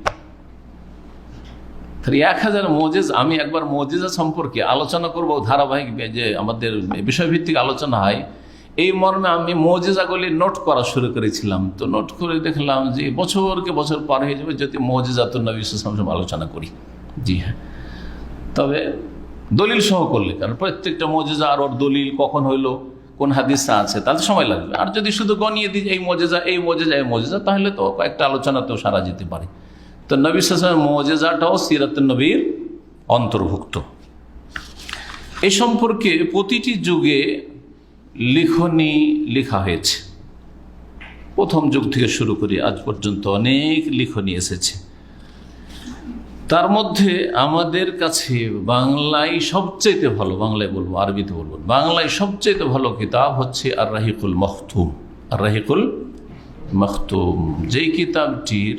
1000 মুজিজা। আমি একবার মুজিজা সম্পর্কে আলোচনা করব ধারাবাহিক, যে আমাদের বিষয়ভিত্তিক আলোচনা হয়, এই মর্মে আমি মুজিজাগুলি নোট করা শুরু করেছিলাম। তো নোট করে দেখলাম যে বছরকে বছর পার হয়ে যাবে যদি মুজিজাতুন নবী সাল্লাল্লাহু আলাইহি ওয়াসাল্লাম আলোচনা করি। জি হ্যাঁ, তবে দলিল সহ করলে, কারণ প্রত্যেকটা মুজিজা আর ওর দলিল কখন হইলো, কোন হাদিসে আছে, তাতে সময় লাগবে। আর যদি শুধু গনিয়ে দিই এই মুজিজা, এই মুজিজা, এই মুজিজা, তাহলে তো কয়েকটা আলোচনাতেও সারা যেতে পারে। তো নবী সাল্লাল্লাহু আলাইহি ওয়াসাল্লামের মুজিজাটাও সিরাতুন নবীর অন্তর্ভুক্ত। এই সম্পর্কে প্রতিটি যুগে লিখনী লেখা হয়েছে, প্রথম যুগ থেকে শুরু করে আজ পর্যন্ত অনেক লিখনী এসেছে। তার মধ্যে আমাদের কাছে বাংলায় সবচেয়ে ভালো, বাংলায় বলবো, আরবিতে বলবো, বাংলায় সবচেয়ে ভালো কিতাব হচ্ছে আর রাহিকুল মখতুম। আর রাহিকুল মখতুম, যেই কিতাবটির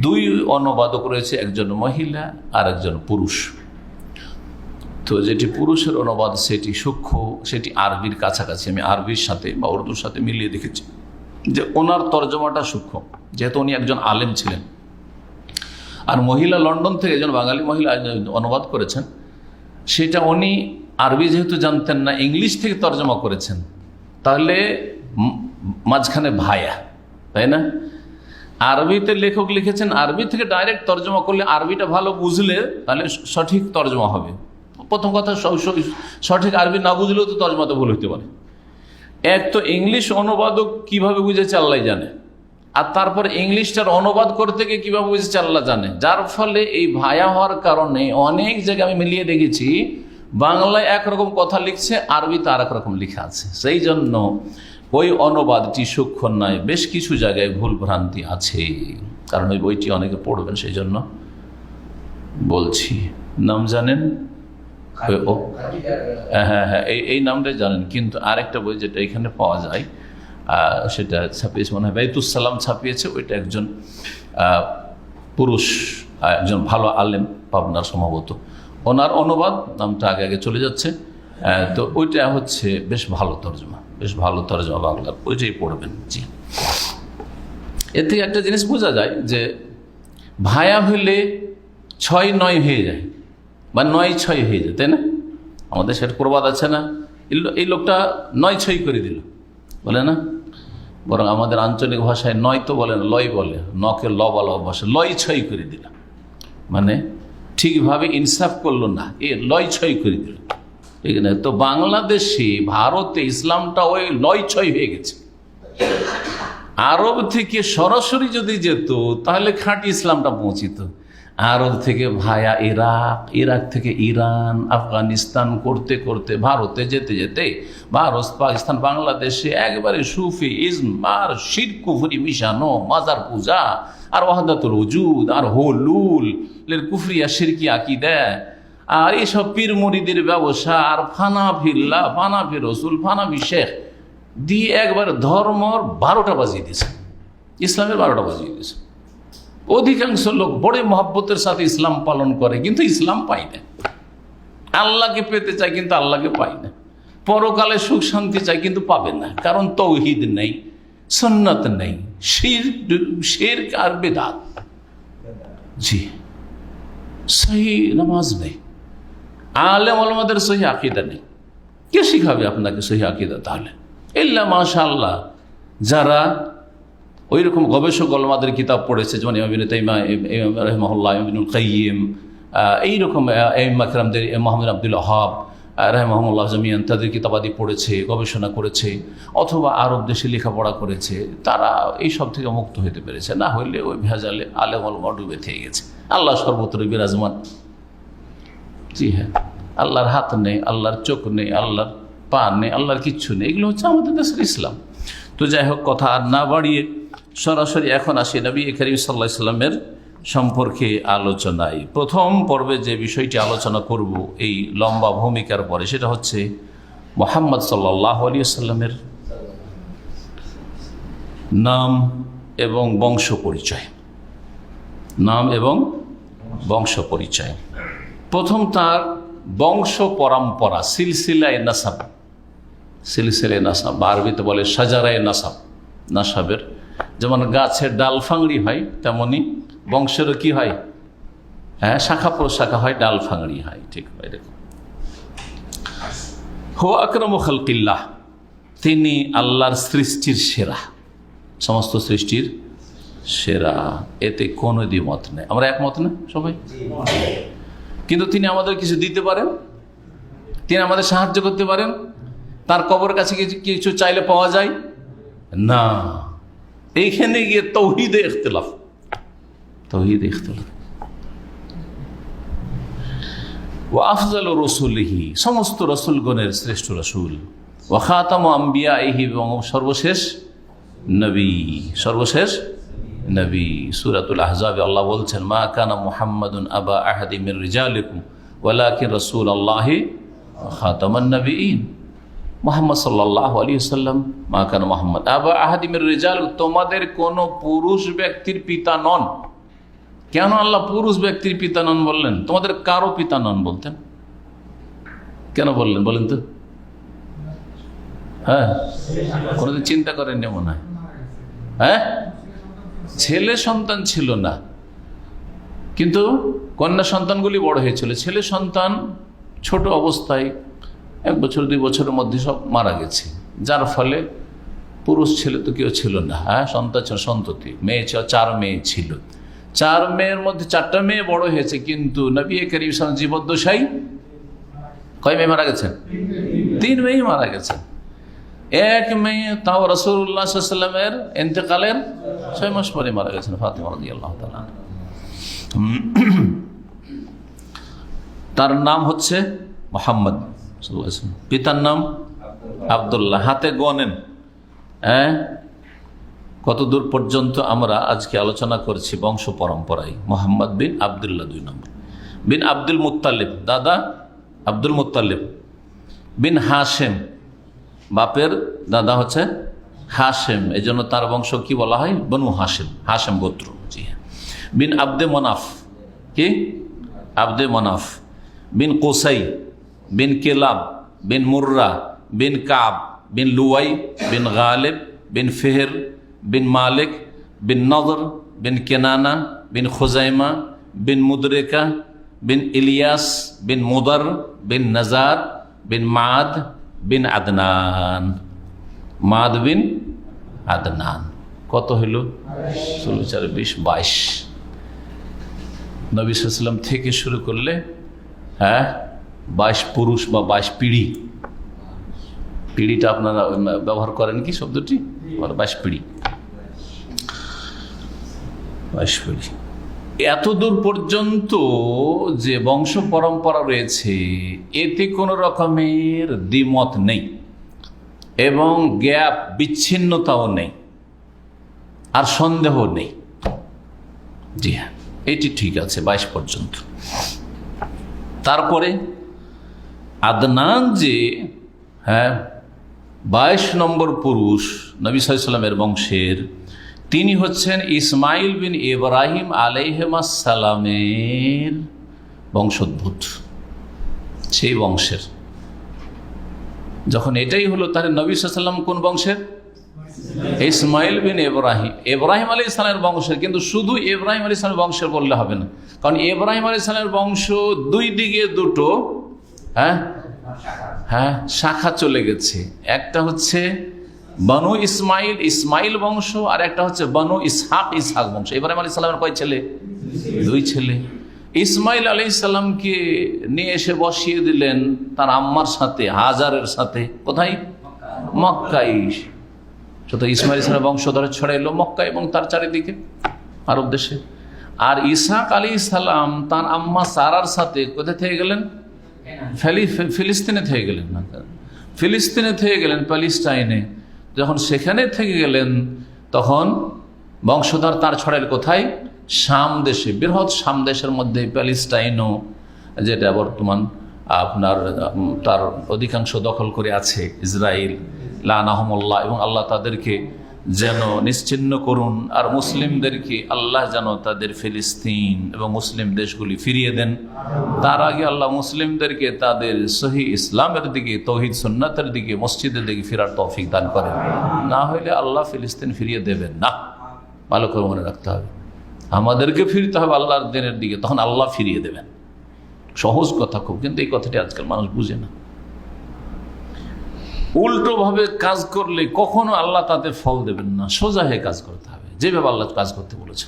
2 অনুবাদক রয়েছে, একজন মহিলা আর একজন পুরুষ। তো যেটি পুরুষের অনুবাদ সেটি সূক্ষ্ম, সেটি আরবির কাছাকাছি। আমি আরবির সাথে বা উর্দুর সাথে মিলিয়ে দেখেছি যে ওনার তর্জমাটা সূক্ষ্ম, যেহেতু উনি একজন আলেম ছিলেন। আর মহিলা লন্ডন থেকে, একজন বাঙালি মহিলা অনুবাদ করেছেন, সেটা উনি আরবি যেহেতু জানতেন না, ইংলিশ থেকে তর্জমা করেছেন। তাহলে মাঝখানে ভায়া, তাই না? আরবিতে লেখক লিখেছেন, আরবি থেকে ডাইরেক্ট তর্জমা করলে, আরবিটা ভালো বুঝলে তাহলে সঠিক তর্জমা হবে। প্রথম কথা, সঠিক আরবি না বুঝলেও তো তর্জমাতে ভুল হতে পারে। এক তো ইংলিশ অনুবাদক কিভাবে বুঝেছে আল্লাহ জানে, আর তারপর ইংলিশটার অনুবাদ করতে গিয়ে কীভাবে বুঝেছে আল্লাহ জানে। যার ফলে এই ভায়া হওয়ার কারণে অনেক জায়গায় আমি মিলিয়ে দেখেছি, বাংলায় একরকম কথা লিখছে, আরবিতে আর এক রকম লেখা আছে। সেই জন্য ওই অনুবাদটি সূক্ষ্ম নয়, বেশ কিছু জায়গায় ভুল ভ্রান্তি আছে। কারণ ওই বইটি অনেকে পড়বেন, সেই জন্য বলছি। নাম জানেন? হ্যাঁ হ্যাঁ, এই নামটাই জানেন, কিন্তু আরেকটা বই যেটা এখানে পাওয়া যায়, সেটা ছাপিয়েছে মনে হয় বাইতুস সালাম ছাপিয়েছে। ওইটা একজন পুরুষ, একজন ভালো আলেম, পাবনার সম্ভবত, ওনার অনুবাদ, নামটা আগে আগে চলে যাচ্ছে। তো ওইটা হচ্ছে বেশ ভালো তর্জমা, বেশ ভালো তর্জমা বাংলার, ওইটাই পড়বেন। জি, এর থেকে একটা জিনিস বোঝা যায় যে ভায়া হইলে 6-9 হয়ে যায়, বা 9-6 হয়ে যায়, তাই না? আমাদের সেটা প্রবাদ আছে না, এই লোকটা 9-6 করে দিল, বলে না? বরং আমাদের আঞ্চলিক ভাষায় 9 তো বলে না, লয় বলে, নকে ল বলা অভ্যাস, 9-6 করে দিল, মানে ঠিকভাবে ইনসাফ করলো না, 9-6 করে দিল, ঠিক না? তো বাংলাদেশে, ভারতে ইসলামটা ওই 9-6 হয়ে গেছে। আরব থেকে সরাসরি যদি যেত তাহলে খাঁটি ইসলামটা পৌঁছিত। আরব থেকে ভায়া ইরাক, ইরাক থেকে ইরান, আফগানিস্তান করতে করতে ভারতে যেতে যেতে ভারত, পাকিস্তান, বাংলাদেশে একবারে সুফি ইজম আর শিরক কুফরি মিশানো, মাজার পূজা আর ওয়াহদাতুল ওজুদ আর হুলুল কুফরিয়া শিরকি আকীদা আর এইসব পীর মুরিদের ব্যবসা আর ফানাফিল্লা, ফানাফি রসুল, ফানাফি শেখ দিয়ে একবার ধর্মর 12টা বাজিয়ে দিয়েছে, ইসলামের 12টা বাজিয়ে দিয়েছে। অধিকাংশ লোক বড় মহব্বতের সাথে ইসলাম পালন করে, কিন্তু ইসলাম পায় না। আল্লাহকে পেতে চায় কিন্তু আল্লাহকে পায় না। পরকালে সুখ শান্তি চায় কিন্তু পাবে না, কারণ তৌহিদ নেই, সুন্নাত নেই, শিরক আর বিদআত। জি, সহি নামাজ নেই, আলেম ওলামাদের সহি আকীদা নেই। কে শিখাবে আপনাকে সহি আকীদা? তাহলে ইল্লা মাশাআল্লাহ যারা ওই রকম গবেষক ওলামাদের কিতাব পড়েছে, যেমন ইমাম ইবনে তাইমিয়া রাহিমাহুল্লাহ, ইমাম ইবনুল কাইয়িম, এইরকম আইম্মা কিরামদের, মুহাম্মদ আব্দুল ওয়াহাব রাহিমাহুল্লাহ জামিয়ান, তাদের কিতাবাদি পড়েছে, গবেষণা করেছে, অথবা আরব দেশে লেখাপড়া করেছে, তারা এই সব থেকে মুক্ত হতে পেরেছে। না হইলে ওই ভেজালে আলেম ওলামা ডুবে থেকে গেছে। আল্লাহ সর্বত্র বিরাজমান। জি হ্যাঁ, আল্লাহর হাত নেই, আল্লাহর চোখ নেই, আল্লাহর পা নেই, আল্লাহর কিচ্ছু নেই। এগুলো হচ্ছে আমাদের দেশের ইসলাম। তো যাই হোক, কথা আর না বাড়িয়ে সরাসরি এখন আসি নবী করিম সাল্লাল্লাহু আলাইহি ওয়াসাল্লামের সম্পর্কে আলোচনায়। প্রথম পর্বে যে বিষয়টি আলোচনা করব এই লম্বা ভূমিকার পরে, সেটা হচ্ছে মুহাম্মদ সাল্লাল্লাহু আলাইহি ওয়াসাল্লামের নাম এবং বংশ পরিচয়। নাম এবং বংশ পরিচয়। প্রথম তার বংশ পরম্পরা, সিলসিলায়ে নাসাব। সিলসিলায়ে নাসাব আরবিতে বলে সাজারায়ে নাসাব। নাসাবের যেমন গাছের ডাল ফাংড়ি হয়, তেমনি বংশেরও কি হয়? হ্যাঁ, শাখা প্রশাখা হয়, ডাল ফাংড়ি হয়। ঠিক এরকম। হুয়া আকরামু খালকিল্লাহ, তিনি আল্লাহর সৃষ্টির সেরা, সমস্ত সৃষ্টির সেরা। এতে কোনো দ্বিমত নেই। আমরা একমত না সবাই? কিন্তু তিনি আমাদের কিছু দিতে পারেন, তিনি আমাদের সাহায্য করতে পারেন। তার কবর কাছে কিছু চাইলে পাওয়া যায় না। এইখানে গিয়ে তৌহিদে ইখতিলাফ, তৌহিদে ইখতিলাফ। ওয়া আফজালু রাসূলিহি, সমস্ত রাসূলগণের শ্রেষ্ঠ রাসূল। ওয়া খাতামু আম্বিয়াইহি, এবং সর্বশেষ নবী, সর্বশেষ নবী। সূরাতুল আহজাবে আল্লাহ বলছেন, মা কানা মুহাম্মাদুন আবা আহাদি মির রিজালিকুম ওয়ালাকিন রাসূলুল্লাহি ওয়া খাতামান নবিয়্যিন। মুহাম্মদ সাল্লাল্লাহু আলাইহি ওয়াসাল্লাম, মা কানা মুহাম্মদ আবা আহাদি মির রিজাল, তোমাদের কোন পুরুষ ব্যক্তির পিতা নন। কেন আল্লাহ পুরুষ ব্যক্তির পিতা নন বললেন? তোমাদের কারো পিতা নন বলতেন, কেন বললেন বলেন তো? হ্যাঁ, কোনোদিন চিন্তা করেননি মনে হয়? হ্যাঁ, ছেলে সন্তান ছিল না, কিন্তু কন্যা সন্তানগুলি বড় হয়েছিল। ছেলে সন্তান ছোট অবস্থায় 1 বছর 2 বছরের মধ্যে সব মারা গেছে, যার ফলে পুরুষ ছেলে তো কেউ ছিল না। হ্যাঁ, সন্তান ছিল, সন্ততি, মেয়ে ছিল, 4 মেয়ে ছিল। 4 মেয়ের মধ্যে 4টা মেয়ে বড় হয়েছে, কিন্তু নবী করিম সাল্লাল্লাহু আলাইহি ওয়াসাল্লাম জীবদ্দশায় কয় মেয়ে মারা গেছেন? 3 মেয়ে মারা গেছেন। 1 মেয়ে তাও রাসূলুল্লাহ সাল্লাল্লাহু আলাইহি ওয়াসাল্লামের ইন্তেকালের 6 মাস পরে মারা গেছেন, ফাতিমা রাদিয়াল্লাহু তাআলা। তার নাম হচ্ছে মুহাম্মদ সাল্লাল্লাহু আলাইহি ওয়াসাল্লাম, পিতার নাম আব্দুল্লাহ। হাতে গনেন কত দূর পর্যন্ত আমরা আজকে আলোচনা করছি বংশ পরম্পরায়। মোহাম্মদ বিন আবদুল্লাহ 2 নম্বর, বিন আব্দুল মুত্তালিব, দাদা আব্দুল মুত্তালিব, বিন হাশেম, বাপের দাদা হচ্ছে হাশেম, এই জন্য তার বংশ কি বলা হয়? বনু হাশেম, হাশেম গোত্র। জি হ্যাঁ। বিন আব্দে মনাফ, কি আব্দে মনাফ, বিন কোসাই, বিন কেলাব, বিন মুর্রা, বিন কাব, বিন লুয়াই, বিন গালিব, বিন ফেহের, বিন মালিক, বিন নদর, বিন কেনানা, বিন খুজাইমা, বিন মুদরেকা, বিন ইলিয়াস, বিন মুদার, বিন নাজার, বিন মাদ, বিন আদনান। মাদ বিন আদনান। কত হইল? 16, 4, 20, 22। নবী সাল্লাল্লাহু আলাইহি ওয়াসাল্লাম থেকে শুরু করলে 22 পুরুষ বা 22 পিঢ়ি। পিঢ়িটা আপনারা ব্যবহার করেন কি শব্দটি? 22 পিঢ়ি, 22 পিঢ়ি। এত দূর পর্যন্ত যে বংশ পরম্পরা রয়েছে, এতে কোনো রকমের দ্বিমত নেই এবং গ্যাপ, বিচ্ছিন্নতাও নেই, আর সন্দেহ নেই। জি হ্যাঁ, এটি ঠিক আছে 22 পর্যন্ত। তারপরে আদনান যে 22 নম্বর পুরুষ নবী সাল্লাল্লাহু আলাইহি ওয়াসাল্লামের বংশের, তিনি হচ্ছেন ইসমাইল বিন ইব্রাহিম আলাইহিসসালামের বংশোদ্ভূত, সেই বংশের। যখন এটাই হলো, তাহলে নবী সাল্লাল্লাহু আলাইহি ওয়াসাল্লাম কোন বংশের? ইসমাইল বিন ইব্রাহিম, ইব্রাহিম আলাইহিস সালামের বংশের। কিন্তু শুধু ইব্রাহিম আলাইহিস সালামের বংশের বললে হবে না, কারণ ইব্রাহিম আলাইহিস সালামের বংশ দুই দিকে দুটো শাখা চলে গেছে। একটা হচ্ছে বনু ইসমাইল, ইসমাইল বংশ, আর একটা হচ্ছে বনু ইসহাক, ইসহাক বংশ। ইব্রাহিম আলাইহিস সালামের কয় ছেলে? 2 ছেলে। ইসমাইল আলাইহিস সালামকে নিয়ে এসে বসিয়ে দিলেন তার আম্মার সাথে, হাজারের সাথে। কোথায়? মক্কায়। তো ইসমাইল ইসলামের বংশধর ছড়াইলো মক্কা এবং তার চারিদিকে আরব দেশে। আর ইসহাক আলাইহিস সালাম তার আম্মা সারার সাথে কোথায় থেকে গেলেন? ফিলিস্তিনে থেকে গেলেন। না, ফিলিস্তিনে থেকে গেলেন, প্যালেস্টাইনে। যখন সেখানে থেকে গেলেন তখন বংশধর তার ছড়াইল কোথায়? শাম দেশে, বৃহৎ শাম দেশের মধ্যে প্যালেস্টাইনও, যেটা বর্তমান আপনার তার অধিকাংশ দখল করে আছে ইসরায়েল, লানাহুমুল্লাহ, এবং আল্লাহ তাদেরকে যেন নিশ্চিহ্ন করুন। আর মুসলিমদেরকে আল্লাহ যেন তাদের ফিলিস্তিন এবং মুসলিম দেশগুলি ফিরিয়ে দেন। তার আগে আল্লাহ মুসলিমদেরকে তাদের সহি ইসলামের দিকে, তৌহিদ সুন্নাতের দিকে, মসজিদের দিকে ফেরার তৌফিক দান করেন। না হলে আল্লাহ ফিলিস্তিন ফিরিয়ে দেবেন না। ভালো করে মনে রাখতে হবে, আমাদেরকে ফিরতে হবে আল্লাহর দিনের দিকে, তখন আল্লাহ ফিরিয়ে দেবেন। সহজ কথা খুব, কিন্তু এই কথাটি আজকাল মানুষ বুঝে না। উল্টো ভাবে কাজ করলে কখনো আল্লাহ তাতে ফল দেবেন না। সোজা হয়ে কাজ করতে হবে, যেভাবে আল্লাহ কাজ করতে বলেছে।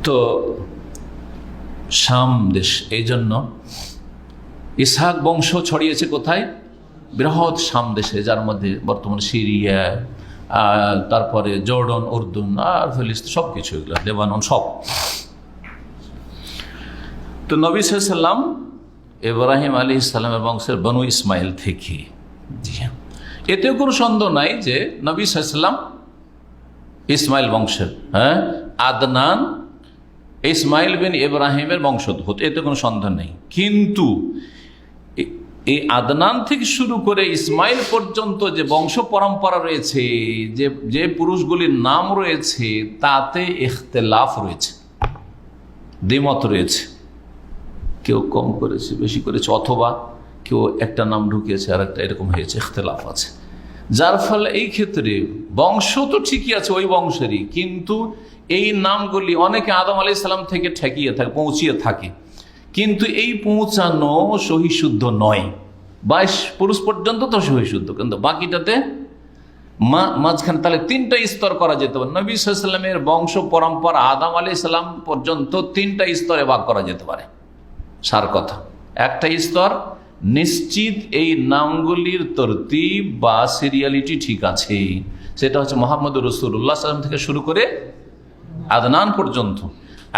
তো শাম দেশ, এই জন্য ইসহাক বংশ ছড়িয়েছে কোথায়? বৃহৎ শাম দেশে, যার মধ্যে বর্তমানে সিরিয়া, তারপরে জর্ডন, উর্দুন, আর ফিলিস্তিন, সব কিছু, এগুলো লেবানন, সব। তো নবী সাল্লাল্লাহু আলাইহি ওয়াসাল্লাম ইব্রাহিম আলাইহিস সালামের বংশের বনু ইসমাইল থেকে। জি হ্যাঁ, এতেও কোনো সন্দেহ নাই যে নবী সাল্লাল্লাহু আলাইহি ওয়াসাল্লাম ইসমাইল বংশের। আদনান ইসমাইল বিন ইব্রাহিমের বংশোদ্ভূত, এতে কোনো সন্দেহ নেই। কিন্তু এই আদনান থেকে শুরু করে ইসমাইল পর্যন্ত যে বংশ পরম্পরা রয়েছে, যে পুরুষগুলির নাম রয়েছে, তাতে ইখতিলাফ রয়েছে, দ্বিমত রয়েছে। কেউ কম করেছে, বেশি করেছে, অথবা কেউ একটা নাম ঢুকিয়েছে আর একটা, এরকম হয়েছে, ইখতিলাফ আছে। যার ফলে এই ক্ষেত্রে বংশ তো ঠিকই আছে ওই বংশেরই, কিন্তু এই নামগুলি অনেকে আদম আলাইহিস সালাম থেকে ঠেকিয়ে থাকে, পৌঁছিয়ে থাকে, কিন্তু এই পৌঁছানো সহিশুদ্ধ নয়। 22 পুরুষ পর্যন্ত তো সহিশুদ্ধ, কিন্তু বাকিটাতে মাঝখানে তাহলে 3টা স্তর করা যেতে পারে। নবী সাল্লাল্লাহু আলাইহি ওয়াসাল্লামের বংশ পরম্পরা আদম আলাইহিস সালাম পর্যন্ত 3টা স্তরে ভাগ করা যেতে পারে। সার কথা, একটা স্তর নিশ্চিত এই নামগুলির তরতিব বা সিরিয়ালিটি ঠিক আছে, সেটা হচ্ছে মুহাম্মদুর রাসূলুল্লাহ সাল্লাল্লাহু আলাইহি ওয়াসাল্লাম থেকে শুরু করে আদনান পর্যন্ত।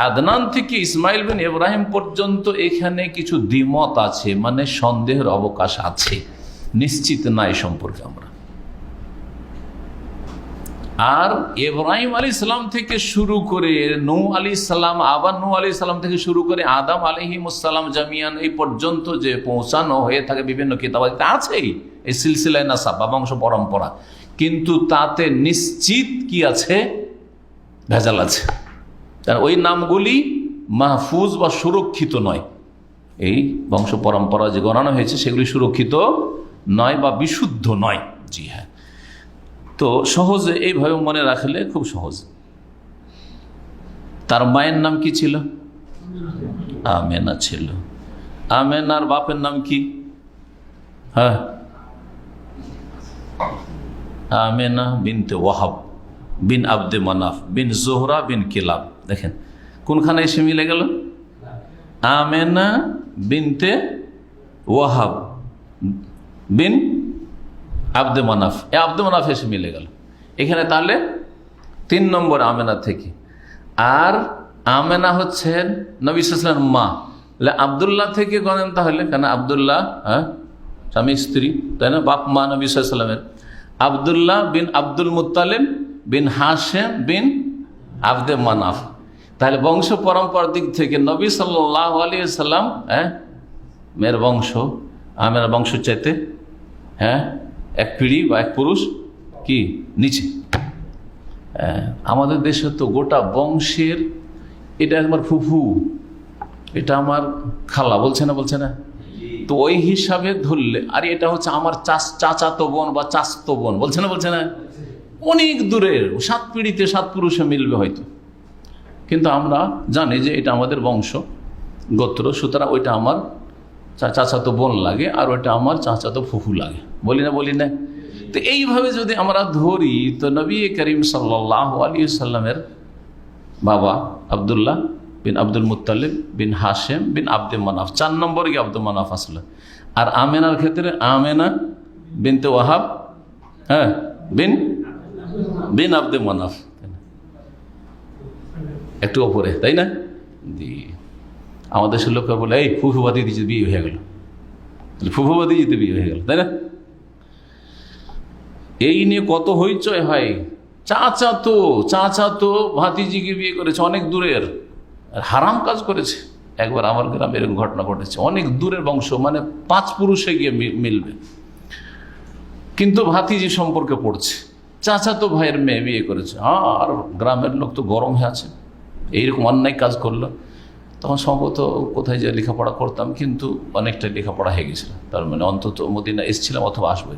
আদনান থেকে ইসমাইল বিন ইব্রাহিম পর্যন্ত এখানে কিছু দ্বিমত আছে, মানে সন্দেহের অবকাশ আছে, নিশ্চিত না এই সম্পর্কে আমরা। আর ইব্রাহিম আলাইহিস সালাম থেকে শুরু করে নূহ আলাইহিস সালাম, আবার নূহ আলাইহিস সালাম থেকে শুরু করে আদম আলাইহিস সালাম জামিয়ান এই পর্যন্ত যে পৌঁছানো হয়ে থাকে বিভিন্ন কিতাবাতে আছেই এই সিলসিলায়ে নাসাব বা বংশ পরম্পরা, কিন্তু তাতে নিশ্চিত কি আছে? ভেজাল আছে। কারণ ওই নামগুলি মাহফুজ বা সুরক্ষিত নয়। এই বংশ পরম্পরা যে গণনা হয়েছে সেগুলি সুরক্ষিত নয় বা বিশুদ্ধ নয়। জি হ্যাঁ, তো সহজে এইভাবে মনে রাখলে খুব সহজ। তার মায়ের নাম কি ছিল? আমেনা ছিল। আমেনার বাপের নাম কি? হ্যাঁ, আমেনা বিনতে ওয়াহাব বিন আব্দে মানাফ বিন জোহরা বিন কিলাব। দেখেন কোনখানে এসে মিলে গেল? আমেনা বিনতে ওয়াহাব বিন আব্দে মানাফ, আব্দে মানাফ এসে মিলে গেল এখানে। তাহলে 3 নম্বর আমেনা থেকে। আর আমেনা হচ্ছেন নবী সাল্লাল্লাহু আলাইহি ওয়াসাল্লামের মা। আব্দুল্লাহ থেকে গণেন তাহলে, কেন আব্দুল্লাহ স্বামী স্ত্রী, তাই না? বাপ মা নবী সাল্লাল্লাহু আলাইহি ওয়াসাল্লামের। আব্দুল্লাহ বিন আব্দুল মুত্তালিব বিন হাশেম বিন আব্দে মানাফ। তাহলে বংশ পরম্পরার দিক থেকে নবী সাল্লাল্লাহু আলাইহি সাল্লাম মেয়ের বংশ আমেনার বংশ চাইতে এক পিঁড়ি বা এক পুরুষ কি নিচে। আমাদের দেশে তো গোটা বংশের এটা আমার ফুফু, এটা আমার খালা, বলছে না। তো ওই হিসাবে ধরলে, আর এটা হচ্ছে আমার চাচাতো বোন বা চাচতো বোন, বলছে না, অনেক দূরের, 7 পিঁড়িতে 7 পুরুষে মিলবে হয়তো, কিন্তু আমরা জানি যে এটা আমাদের বংশ গোত্র, সুতরাং ওইটা আমার চাচাতো বোন লাগে আর ওইটা আমার চাচাতো ফুফু লাগে, বলি না। তো এইভাবে যদি আমরা ধরি, তো নবী করিম সাল্লাল্লাহু আলাইহি সাল্লামের বাবা আব্দুল্লাহ বিন আব্দুল মুত্তালিব বিন হাশেম বিন আব্দে মানাফ, 4 নম্বর কি আব্দুল মানাফ আসলে। আর আমেনার ক্ষেত্রে আমেনা বিনতে ওয়াহাব বিন আব্দে মানাফ, একটু ওপরে, তাই না? আমাদের দেশের লোকের বলে এই ফুফুবাদি দিতে বিয়ে হয়ে গেল, ফুফুবাদি দিতে বিয়ে হয়ে গেল, তাই না? এই নিয়ে কত হইচই হয়। চাচাতো ভাতিজিকে বিয়ে করেছে, অনেক দূরের, হারাম কাজ করেছে। একবার আমার গ্রামে এরকম ঘটনা ঘটেছে, অনেক দূরের বংশ, মানে 5 পুরুষে গিয়ে মিলবে, কিন্তু ভাতিজি সম্পর্কে পড়ছে, চাচাতো ভাইয়ের মেয়ে বিয়ে করেছে। আর গ্রামের লোক তো গরম হয়ে আছে, এইরকম অন্যায় কাজ করলো। তখন সম্ভবত কোথায় যে লেখাপড়া করতাম, কিন্তু অনেকটা লেখাপড়া হয়ে গেছিল, তার মানে অন্তত মদিনা এসেছিলাম অথবা আসবো।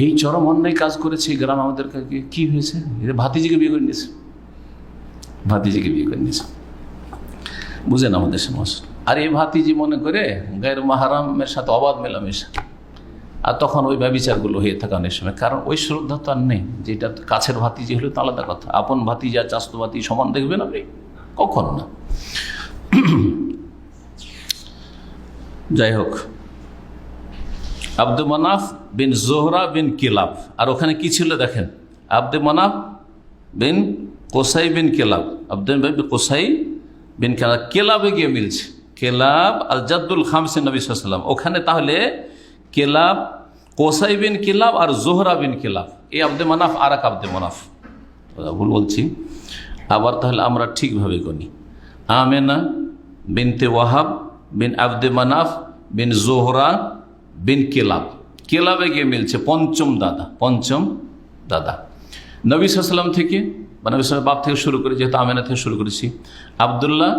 এই চরম অন্যায় কাজ করেছে এই গ্রাম আমাদের। কি হয়েছে? ভাতিজিকে বিয়ে করে নিয়েছে, বুঝেন আমাদের সমাজ। আর এই ভাতিজি মনে করে গায়ের মাহারামের সাথে অবাধ মেলামেশা, আর তখন ওই ব্যভিচারগুলো হয়ে থাকে অনেক সময়, কারণ ওই শ্রদ্ধা তো আর নেই। যেটা কাছের ভাতিজি হলে তো আলাদা কথা, আপন ভাতিজি আর চাস্তো ভাতিজি সমান দেখবেন আপনি? কখন না। যাই হোক, আব্দে মানাফ বিন জোহরা বিন কিলাব, আর ওখানে কি ছিল দেখেন, আব্দে মানাফ বিন কোসাই বিন কেলাব, আব্দুল কোসাই বিন কেলাব, কেলাবে গিয়ে মিলছে। কেলাব আল জাদ্দুল খামসে নবী সাল্লাল্লাহু আলাইহি ওয়াসাল্লাম, ওখানে তাহলে কেলাব, কোসাই বিন কেলাব আর জোহরা বিন কেলাব, এই আব্দে মানাফ আর এক আব্দে মানাফ, ভুল বলছি। আবার তাহলে আমরা ঠিকভাবে গণি, আমেনা বিনতে ওয়াহাব বিন আব্দে মানাফ বিন জোহরা বিন কেলাব, কেলাবে গিয়ে মিলছে পঞ্চম দাদা নবী সাল্লাল্লাহু আলাইহি ওয়াসাল্লাম থেকে, বা নবী সাল্লাল্লাহু আলাইহি ওয়াসাল্লাম বাপ থেকে শুরু করে, যেহেতু আমেনা থেকে শুরু করেছি, আবদুল্লাহ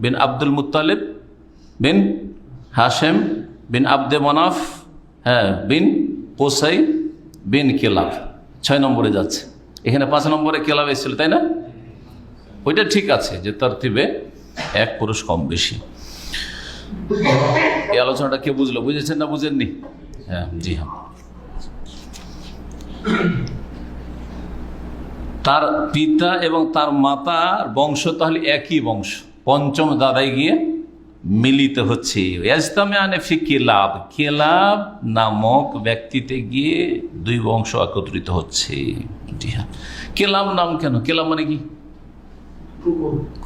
বিন আব্দুল মুত্তালিব বিন হাশেম বিন আব্দে মানাফ বিন কোসাই বিন কেলাব, 6 নম্বরে যাচ্ছে। এখানে 5 নম্বরে কেলাব এসেছিল, তাই না? ওইটা ঠিক আছে যে তরতিবে 1 পুরুষ কম বেশি। এই আলোচনাটা কে বুঝলো? বুঝেছেন না বুঝেননি? জি হ্যাঁ। তার পিতা এবং তার মাতার বংশ তাহলে একই বংশ, পঞ্চম দাদাই গিয়ে মিলিত হচ্ছে। কেলাব, কেলাব নামক ব্যক্তিতে গিয়ে 2 বংশ একত্রিত হচ্ছে। জি হ্যাঁ। কেলাব নাম কেন? কেলাব মানে কি?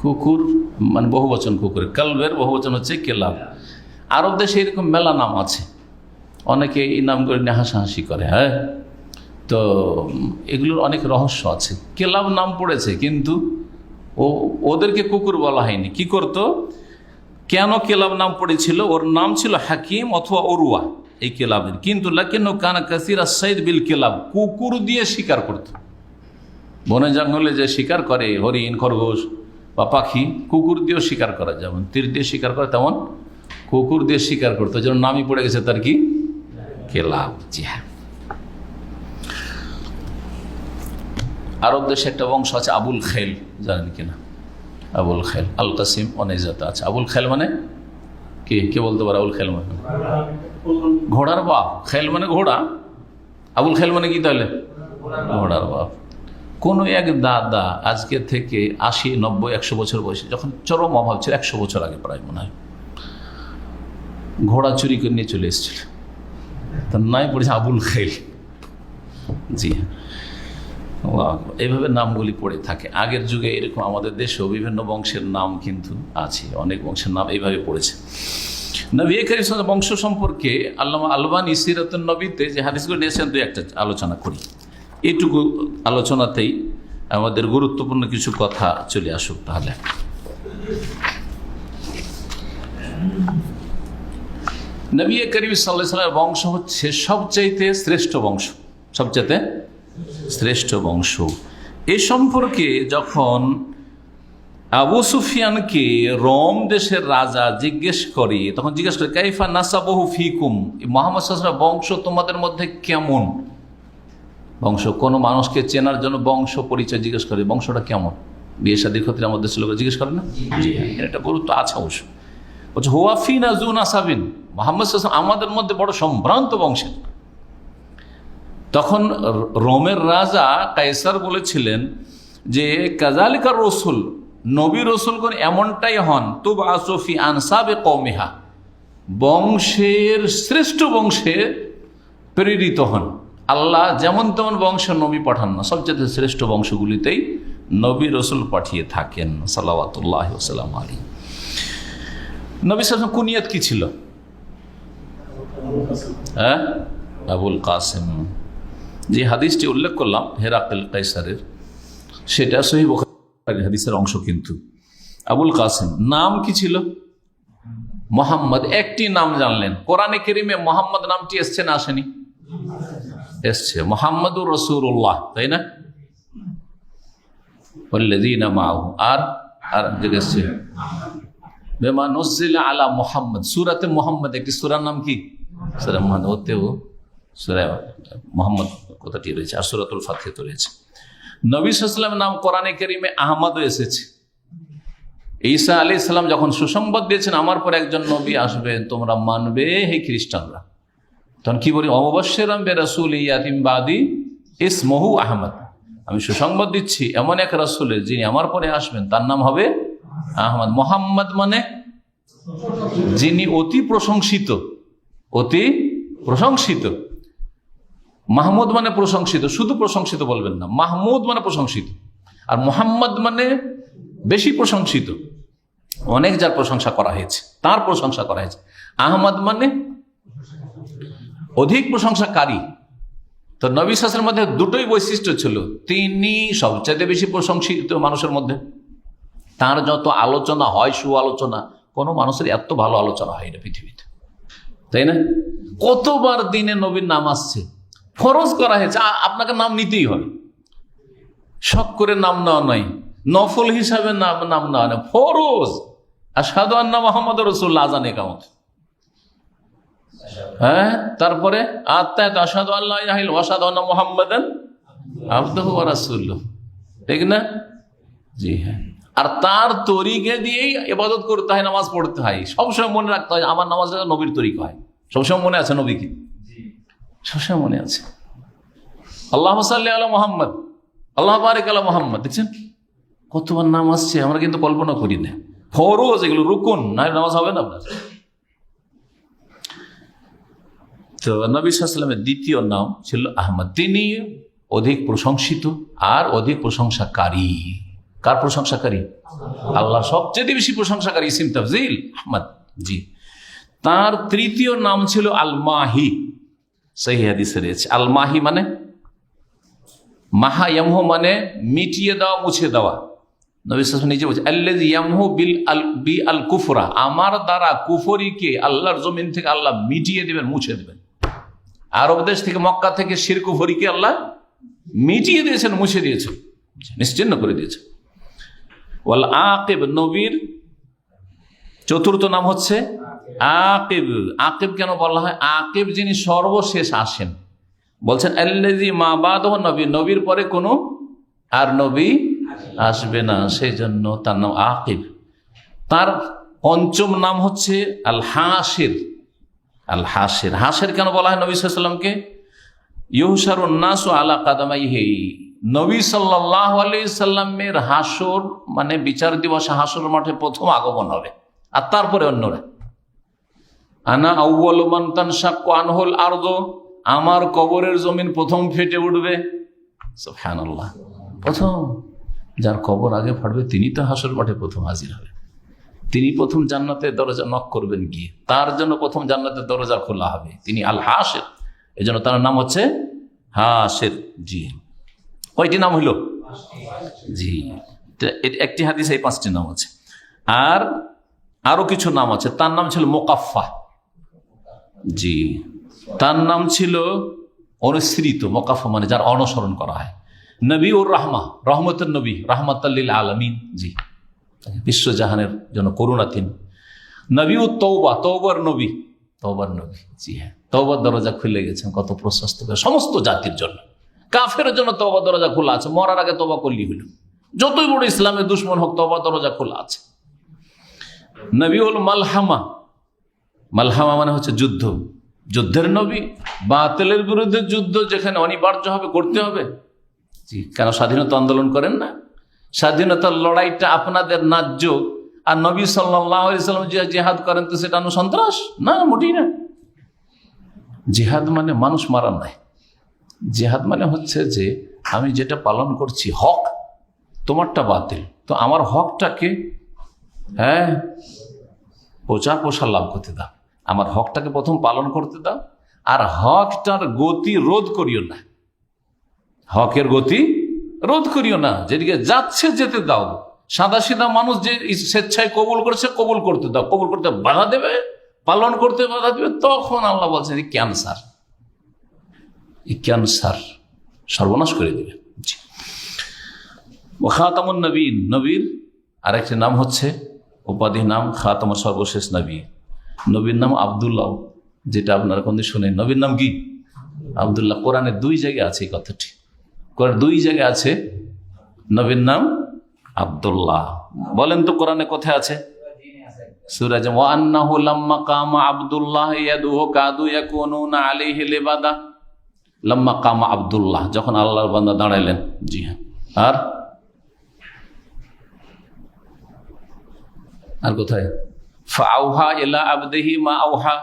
কুকুর, মানে বহুবচন কুকুরের, কালবের বহুবচন হচ্ছে কেলাব। আরব দেশে এরকম মেলা নাম আছে, অনেকে এই নামগুলো নিয়ে হাসাহাসি করে। তো এগুলোর অনেক রহস্য আছে। কেলাব নাম পড়েছে, কিন্তু ওদেরকে কুকুর বলা হয়নি। কি করতো? কেন কেলাব নাম পড়েছিল? ওর নাম ছিল হাকিম অথবা অরুয়া এই কেলাবের, কিন্তু লাকিন্নু কানা কাসীরা সাইদ বিল কেলাব, কুকুর দিয়ে শিকার করত। বনে জঙ্গলে যে শিকার করে হরিণ, খরগোশ বা পাখি, কুকুর দিয়েও শিকার করা, যেমন তীর দিয়ে শিকার করে তেমন কুকুর দিয়ে শিকার করতো, যেন নামই পড়ে গেছে তার কি কেলাব। জি হ্যাঁ। আরব দেশে একটা বংশ আছে আবুল খেল, জানেন কিনা? আবুল খেল, আল কাসিম অনেক জাত আছে। আবুল খেল মানে কি? কে বলতে পারে আবুল খেল মানে? ঘোড়ার বাপ। খেল মানে ঘোড়া, আবুল খেল মানে কি তাহলে? ঘোড়ার বাপ। কোনো এক দাদা আজকে থেকে 80, 90, 100 বছর বয়সে, যখন চরম অভাব ছিল, 100 বছর আগে প্রায় মনে হয়, ঘোড়া চুরি করে নিয়ে চলে এসেছিল, তার নাই পড়েছে আবুল খেল। জি হ্যাঁ, এইভাবে নামগুলি পড়ে থাকে। আগের যুগে এরকম আমাদের দেশেও বিভিন্ন বংশের নাম কিন্তু আছে, অনেক বংশের নাম এইভাবে পড়েছে। নবী করিম সাল্লাল্লাহু আলাইহি ওয়াসাল্লাম বংশ সম্পর্কে আল্লামা আলবানী সিরাতুন নবীতে যে হাদিসগুলো নিয়েছেন, 2-1টা আলোচনা করি। এইটুকু আলোচনাতেই আমাদের গুরুত্বপূর্ণ কিছু কথা চলে আসুক তাহলে। নবী করিম সাল্লাল্লাহু আলাইহি ওয়াসাল্লামের বংশ হচ্ছে সবচাইতে শ্রেষ্ঠ বংশ, সবচাইতে শ্রেষ্ঠ বংশ। এ সম্পর্কে যখন আবু সুফিয়ানকে রোম দেশের রাজা জিজ্ঞেস করে, তখন জিজ্ঞেস করে কাইফা নাসাবহু ফিকুম, মুহাম্মদ সাল্লাল্লাহু আলাইহি ওয়াসাল্লাম বংশ তোমাদের মধ্যে কেমন? বংশ, কোনো মানুষকে চেনার জন্য বংশ পরিচয় জিজ্ঞেস করে, বংশটা কেমন? বিয়ে শাদীর ক্ষেত্রে আমাদের ছিল জিজ্ঞেস করে না? এটা গুরুত্ব আছে অবশ্য। বলছে হুয়া ফিনা যু নাসাবিন, মুহাম্মদ সাল্লাল্লাহু আলাইহি ওয়াসাল্লাম আমাদের মধ্যে বড় সম্ভ্রান্ত বংশের। তখন রোমের রাজা কায়সার বলেছিলেন যে কাযালিকা রসুল, নবী রসুলগণ এমনটাই হন, তুব আসফি আনসাবে কওমিহা, বংশের শ্রেষ্ঠ বংশে প্রেরিত হন। আল্লাহ যেমন তেমন বংশের নবী পাঠান না, সবচেয়ে শ্রেষ্ঠ বংশগুলিতেই নবী রসুল পাঠিয়ে থাকেন সাল্লাওয়াতুল্লাহি ওয়া সাল্লামু আলাইহি। নবী সাল্লাল্লাহু আলাইহি ওয়াসাল্লাম কুনিয়াত কি ছিল? হ্যাঁ, আবুল কাসেম। যে হাদিসটি উল্লেখ করলাম হেরাকেল কায়সারের, সেটা সহিহ বুখারীর হাদিসের অংশ। কিন্তু আবুল কাসেম নাম কি ছিল? মোহাম্মদ। একটি নাম জানলেন, কোরআনে কারীমে মোহাম্মদ নামটি এসছে না আসেনি? এসছে, মোহাম্মদুর রাসূলুল্লাহ, তাই না? ওয়াল্লাযীনা মাআহু, আর এসছে বিমা নুযিলা আলা মুহাম্মদ। সূরাতে মুহাম্মদ, একটি সূরার নাম কি? সূরা মুহাম্মদ। ওতেও সূরা মুহাম্মদ কথাটি রয়েছে, আর সূরাতুল ফাতিহা রয়েছে। নবী সাল্লাল্লাহু আলাইহি ওয়াসাল্লামের নাম কোরআনে কারীমে আহমদও এসেছে। ঈসা আলাইহিস সালাম যখন সুসংবাদ দিয়েছেন আমার পর একজন নবী আসবেন, তোমরা মানবে হে খ্রিস্টানরা, তখন কি বলি? অমুবাশশিরাম বিরাসূলিন ইয়াতি মিন বাদি ইসমুহু আহমদ, আমি সুসংবাদ দিচ্ছি এমন এক রাসূলের যিনি আমার পরে আসবেন, তার নাম হবে আহমদ। মোহাম্মদ মানে যিনি অতি প্রশংসিত, অতি প্রশংসিত। মাহমুদ মানে প্রশংসিত, শুধু প্রশংসিত বলবেন না, মাহমুদ মানে প্রশংসিত। আর মোহাম্মদ মানে বেশি প্রশংসিত, অনেক যার প্রশংসা করা হয়েছে, তার প্রশংসা করা হয়েছে। আহমদ মানে অধিক প্রশংসাকারী। তো নবী সাল্লাল্লাহু আলাইহি ওয়াসাল্লামের মধ্যে দুটোই বৈশিষ্ট্য ছিল, তিনি সবচাইতে বেশি প্রশংসিত মানুষের মধ্যে। তার যত আলোচনা হয়, সুআলোচনা, কোনো মানুষের এত ভালো আলোচনা হয় না পৃথিবীতে, তাই না? কতবার দিনে নবীর নাম আসছে, ফরজ করা হয়েছে আপনাকে নাম নিতেই হবে। শখ করে নাম নেওয়া নয়, নফল হিসাবে নাম নেওয়া নয়, ফরজ। আশহাদু আন্না মুহাম্মাদুর রাসূলুল্লাহ, আযান ইকামত, হ্যাঁ, তারপরে আত্মায়াত আশহাদু আল্লা ইলাহা ইল্লাল্লাহ ওয়া আশহাদু আন্না মুহাম্মাদান আবদুহু ওয়া রাসূলুহু, ঠিক না? জি হ্যাঁ। আর তার তরিকে দিয়েই ইবাদত করতে হয়, নামাজ পড়তে হয়। সবসময় মনে রাখতে হয় আমার নামাজ নবীর তরিকা হয়। সবসময় মনে আছে নবী কি? সবসময় মনে আছে। আল্লাহুম্মা সাল্লি আলা মুহাম্মদ, আল্লাহুম্মা বারিক আলা মুহাম্মদ। দেখছেন কতবার নাম আসছে, আমরা কিন্তু কল্পনা করি না। ফরজ, এগুলো রুকুন, না নামাজ হবে না আপনার। তো নবী সাল্লাল্লাহু আলাইহি ওয়াসাল্লামের দ্বিতীয় নাম ছিল আহমদ। তিনি অধিক প্রশংসিত আর অধিক প্রশংসাকারী। কার প্রশংসাকারী? আল্লাহ সবচেয়ে বেশি প্রশংসাকারী, ইসিম তাফজিল আহমদ। জি। তার তৃতীয় নাম ছিল আল মাহি, সহিহ হাদিসে রয়েছে। আল মাহি মানে মাহা ইয়ামহু মানে মিটিয়ে দেওয়া, মুছে দেওয়া। নবী সাল্লাল্লাহু আলাইহি ওয়াসাল্লাম নিজে বলছেন আল্লাযী ইয়ামহু বি আল কুফরা, আমার দ্বারা কুফরিকে আল্লাহর জমিন থেকে আল্লাহ মিটিয়ে দেবেন, মুছে দেবেন। আরব দেশ থেকে, মক্কা থেকে শিরক কুফরিকে আল্লাহ মিটিয়ে দিয়েছেন, মুছে দিয়েছেন, নিশ্চিহ্ন করে দিয়েছেন। ওয়াল আকিব, নবীর চতুর্থ নাম হচ্ছে আকিব। আকিব কেন বলা হয়? আকিব যিনি সর্বশেষ আসেন। বলছেন আল্লাযী মা বাদাহু নবী, নবীর পরে কোনো আর নবী আসবে না, সেই জন্য তার নাম আকিব। তার পঞ্চম নাম হচ্ছে আল হাসির। আল হাসির, হাসির কেন বলা হয় নবী সাল্লাল্লাহু আলাইহি ওয়াসাল্লামকে? ইউহশারুন নাসু আলা কাদামাইহি, নবী সাল্লাল্লাহু আলাইহি সাল্লামের হাসর মানে বিচার দিবসে হাসর মাঠে প্রথম আগমন হবে, আর তারপরে অন্যরা। আনা আউয়ালু মান তানশাক্কু আনহুল আরদু, আমার কবরের জমিন প্রথম ফেটে উঠবে। সুবহানাল্লাহ, প্রথম যার কবর আগে ফাটবে তিনি তো হাসর মাঠে প্রথম হাজির হবে। তিনি প্রথম জান্নাতের দরজা নক করবেন গিয়ে, তার জন্য প্রথম জান্নাতের দরজা খোলা হবে। তিনি আল হাসির, এই জন্য তার নাম হচ্ছে হাসির। জি, কয়টি নাম হইল? জি, একটি হাদিসে এই 5টি নাম আছে। আর আরো কিছু নাম আছে। তার নাম ছিল মোকাফফা। জি, তার নাম ছিল অনুসৃত। মোকাফফা মানে যার অনুসরণ করা হয়। নবী উর রাহমা, রহমতের নবী, রাহমাতাল্লিল আলামিন। জি, বিশ্বজাহানের জন্য করুণা তিনি। নবী ও তওবা, তওবার নবী, তওবার নবী। জি হ্যাঁ, তওবার দরজা খুলে গেছেন কত প্রশস্ত করে সমস্ত জাতির জন্য। কাফের জন্য তওবার দরজা খোলা আছে, মরার আগে তওবা করলি হইল। যতই বড় ইসলামের দুশ্মন হোক, তওবার দরজা খোলা আছে। নবীউল মালহামা, মালহামা মানে হচ্ছে যুদ্ধ, যুদ্ধের নবী। বাতিলের বিরুদ্ধে যুদ্ধ যেখানে অনিবার্য হবে, করতে হবে। জি, কেন স্বাধীনতা আন্দোলন করেন না? স্বাধীনতার লড়াইটা আপনাদের ন্যায্য। আর নবী সাল্লাল্লাহু আলাইহি ওয়াসাল্লাম যে জিহাদ করেন তো সেটা সন্ত্রাস না, মোটেই না। জিহাদ মানে মানুষ মারা নাই। জিহাদ মানে হচ্ছে যে আমি যেটা পালন করছি হক, তোমারটা বাতিল, তো আমার হকটাকে পোষা লাভ করতে দাও। আমার হকটাকে প্রথম পালন করতে দাও, আর হকটার গতি রোধ করিও না। হকের গতি রোধ করিও না, যেদিকে যাচ্ছে যেতে দাও। সাদা সিধা মানুষ যে স্বেচ্ছায় কবুল করেছে, কবুল করতে দাও। কবুল করতে বাধা দেবে, পালন করতে বাধা দেবে, তখন আল্লাহ বলছেন এই ক্যান্সার, এই ক্যান্সার সর্বনাশ করে দেবে। খাতামুন নবীন, নবীর আরেকটি নাম হচ্ছে, উপাধি নাম খাতামুল, সর্বশেষ নবী। নবীর নাম আব্দুল্লাহ, যেটা আপনারা কোনদিন শুনেন। নবীর নাম কি? আব্দুল্লাহ। কোরআনে 2 জায়গায় আছে এই কথাটি। কোরআন 2 জায়গায় আছে নবীর নাম আব্দুল্লাহ। বলেন তো কোরআনে কোথায় আছে? সূরা ওয়া আন্নাহু লাম্মা কামা আব্দুল্লাহ ইয়াদুহু কাদু ইয়াকুনুনা আলাইহি লিবাদা। লাম্মা কামা আব্দুল্লাহ, যখন আল্লাহর বান্দা দাঁড়াইলেন। জি হ্যাঁ। আর কোথায়? ফাআউহা ইলা আবদিহি মা আওহা।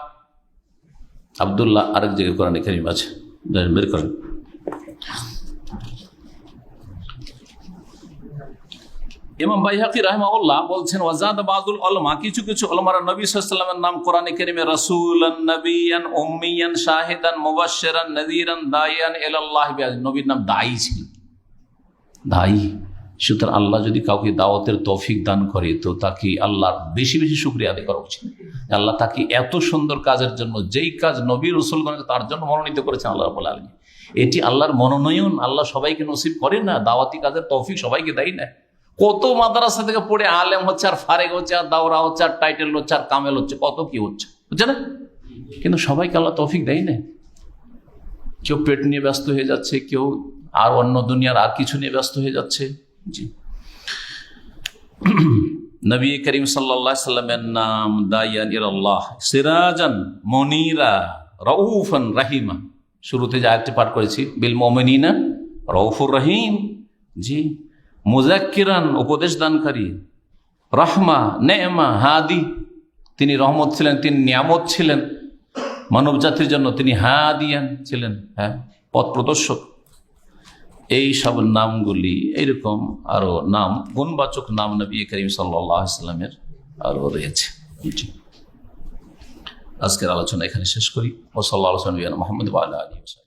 আব্দুল্লাহ আরেক জায়গায় কোরআনে কারীম আছে, বের করেন। ইমাম বাইহাকি রাহিমাহুল্লাহ বলছেন, ওয়াজাদ বাযুল উলামা, কিছু কিছু উলামারা নবী সাল্লাল্লাহু আলাইহি ওয়াসাল্লামের নাম কোরআনে কারীমে রাসূলান, নবিয়ান, উম্মিয়ান, শাহিদান, মুবাশশিরান, নাযীরান, দাইয়ান ইলাল্লাহ। নবীর নাম দায়ী ছিল, দায়ী। সুতরাং আল্লাহ যদি কাউকে দাওয়াতের তৌফিক দান করে, তো তাকে আল্লাহর বেশি বেশি শুকরিয়া আদায় করা উচিত। আল্লাহ তাকে এত সুন্দর কাজের জন্য, যেই কাজ নবী রাসূলগণ তার জন্য মনোনীত করেছেন আল্লাহ রাব্বুল আলামিন, এটি আল্লাহর মনোনয়ন। আল্লাহ সবাইকে নসিব করে না, দাওয়াতি কাজের তৌফিক সবাইকে দেয় না। কত মাদ্রাসা থেকে পড়ে আলেম হচ্ছে, আর ফারেক হচ্ছে, আর দাওরা হচ্ছে, আর টাইটেল হচ্ছে, আর কামেল হচ্ছে, কত কি হচ্ছে, বুঝছে না? কিন্তু সবাইকে আল্লাহ তৌফিক দেয় না। কেউ পেট নিয়ে ব্যস্ত হয়ে যাচ্ছে, কেউ আর অন্য দুনিয়ার আর কিছু নিয়ে ব্যস্ত হয়ে যাচ্ছে। জি, নবী করিম সাল্লাল্লাহু আলাইহি সাল্লামের নাম দাইয়ান ইলাল্লাহ, সিরাজান মুনীরা, রাউফান রাহিমা। শুরুতে যে আয়াতটি পাঠ করেছি, বিল মুমিনিনা রাউফুর রহিম। জি, মুযাক্কিরান, উপদেশ দানকারী, রাহমা, নেমা, হাদি, তিনি রহমত ছিলেন, তিনি নিয়ামত ছিলেন মানব জাতির জন্য, তিনি হাদিয়ান ছিলেন, পথ প্রদর্শক। এই সব নামগুলি, এইরকম আরো নাম, গুণবাচক নাম নবী করিম সাল্লাল্লাহু আলাইহি ওয়াসাল্লামের আরো রয়েছে। আজকের আলোচনা এখানে শেষ করি। ওয়া সাল্লাল্লাহু আলা মুহাম্মদ ওয়া আলা আলিহি ওয়া সাহবিহি।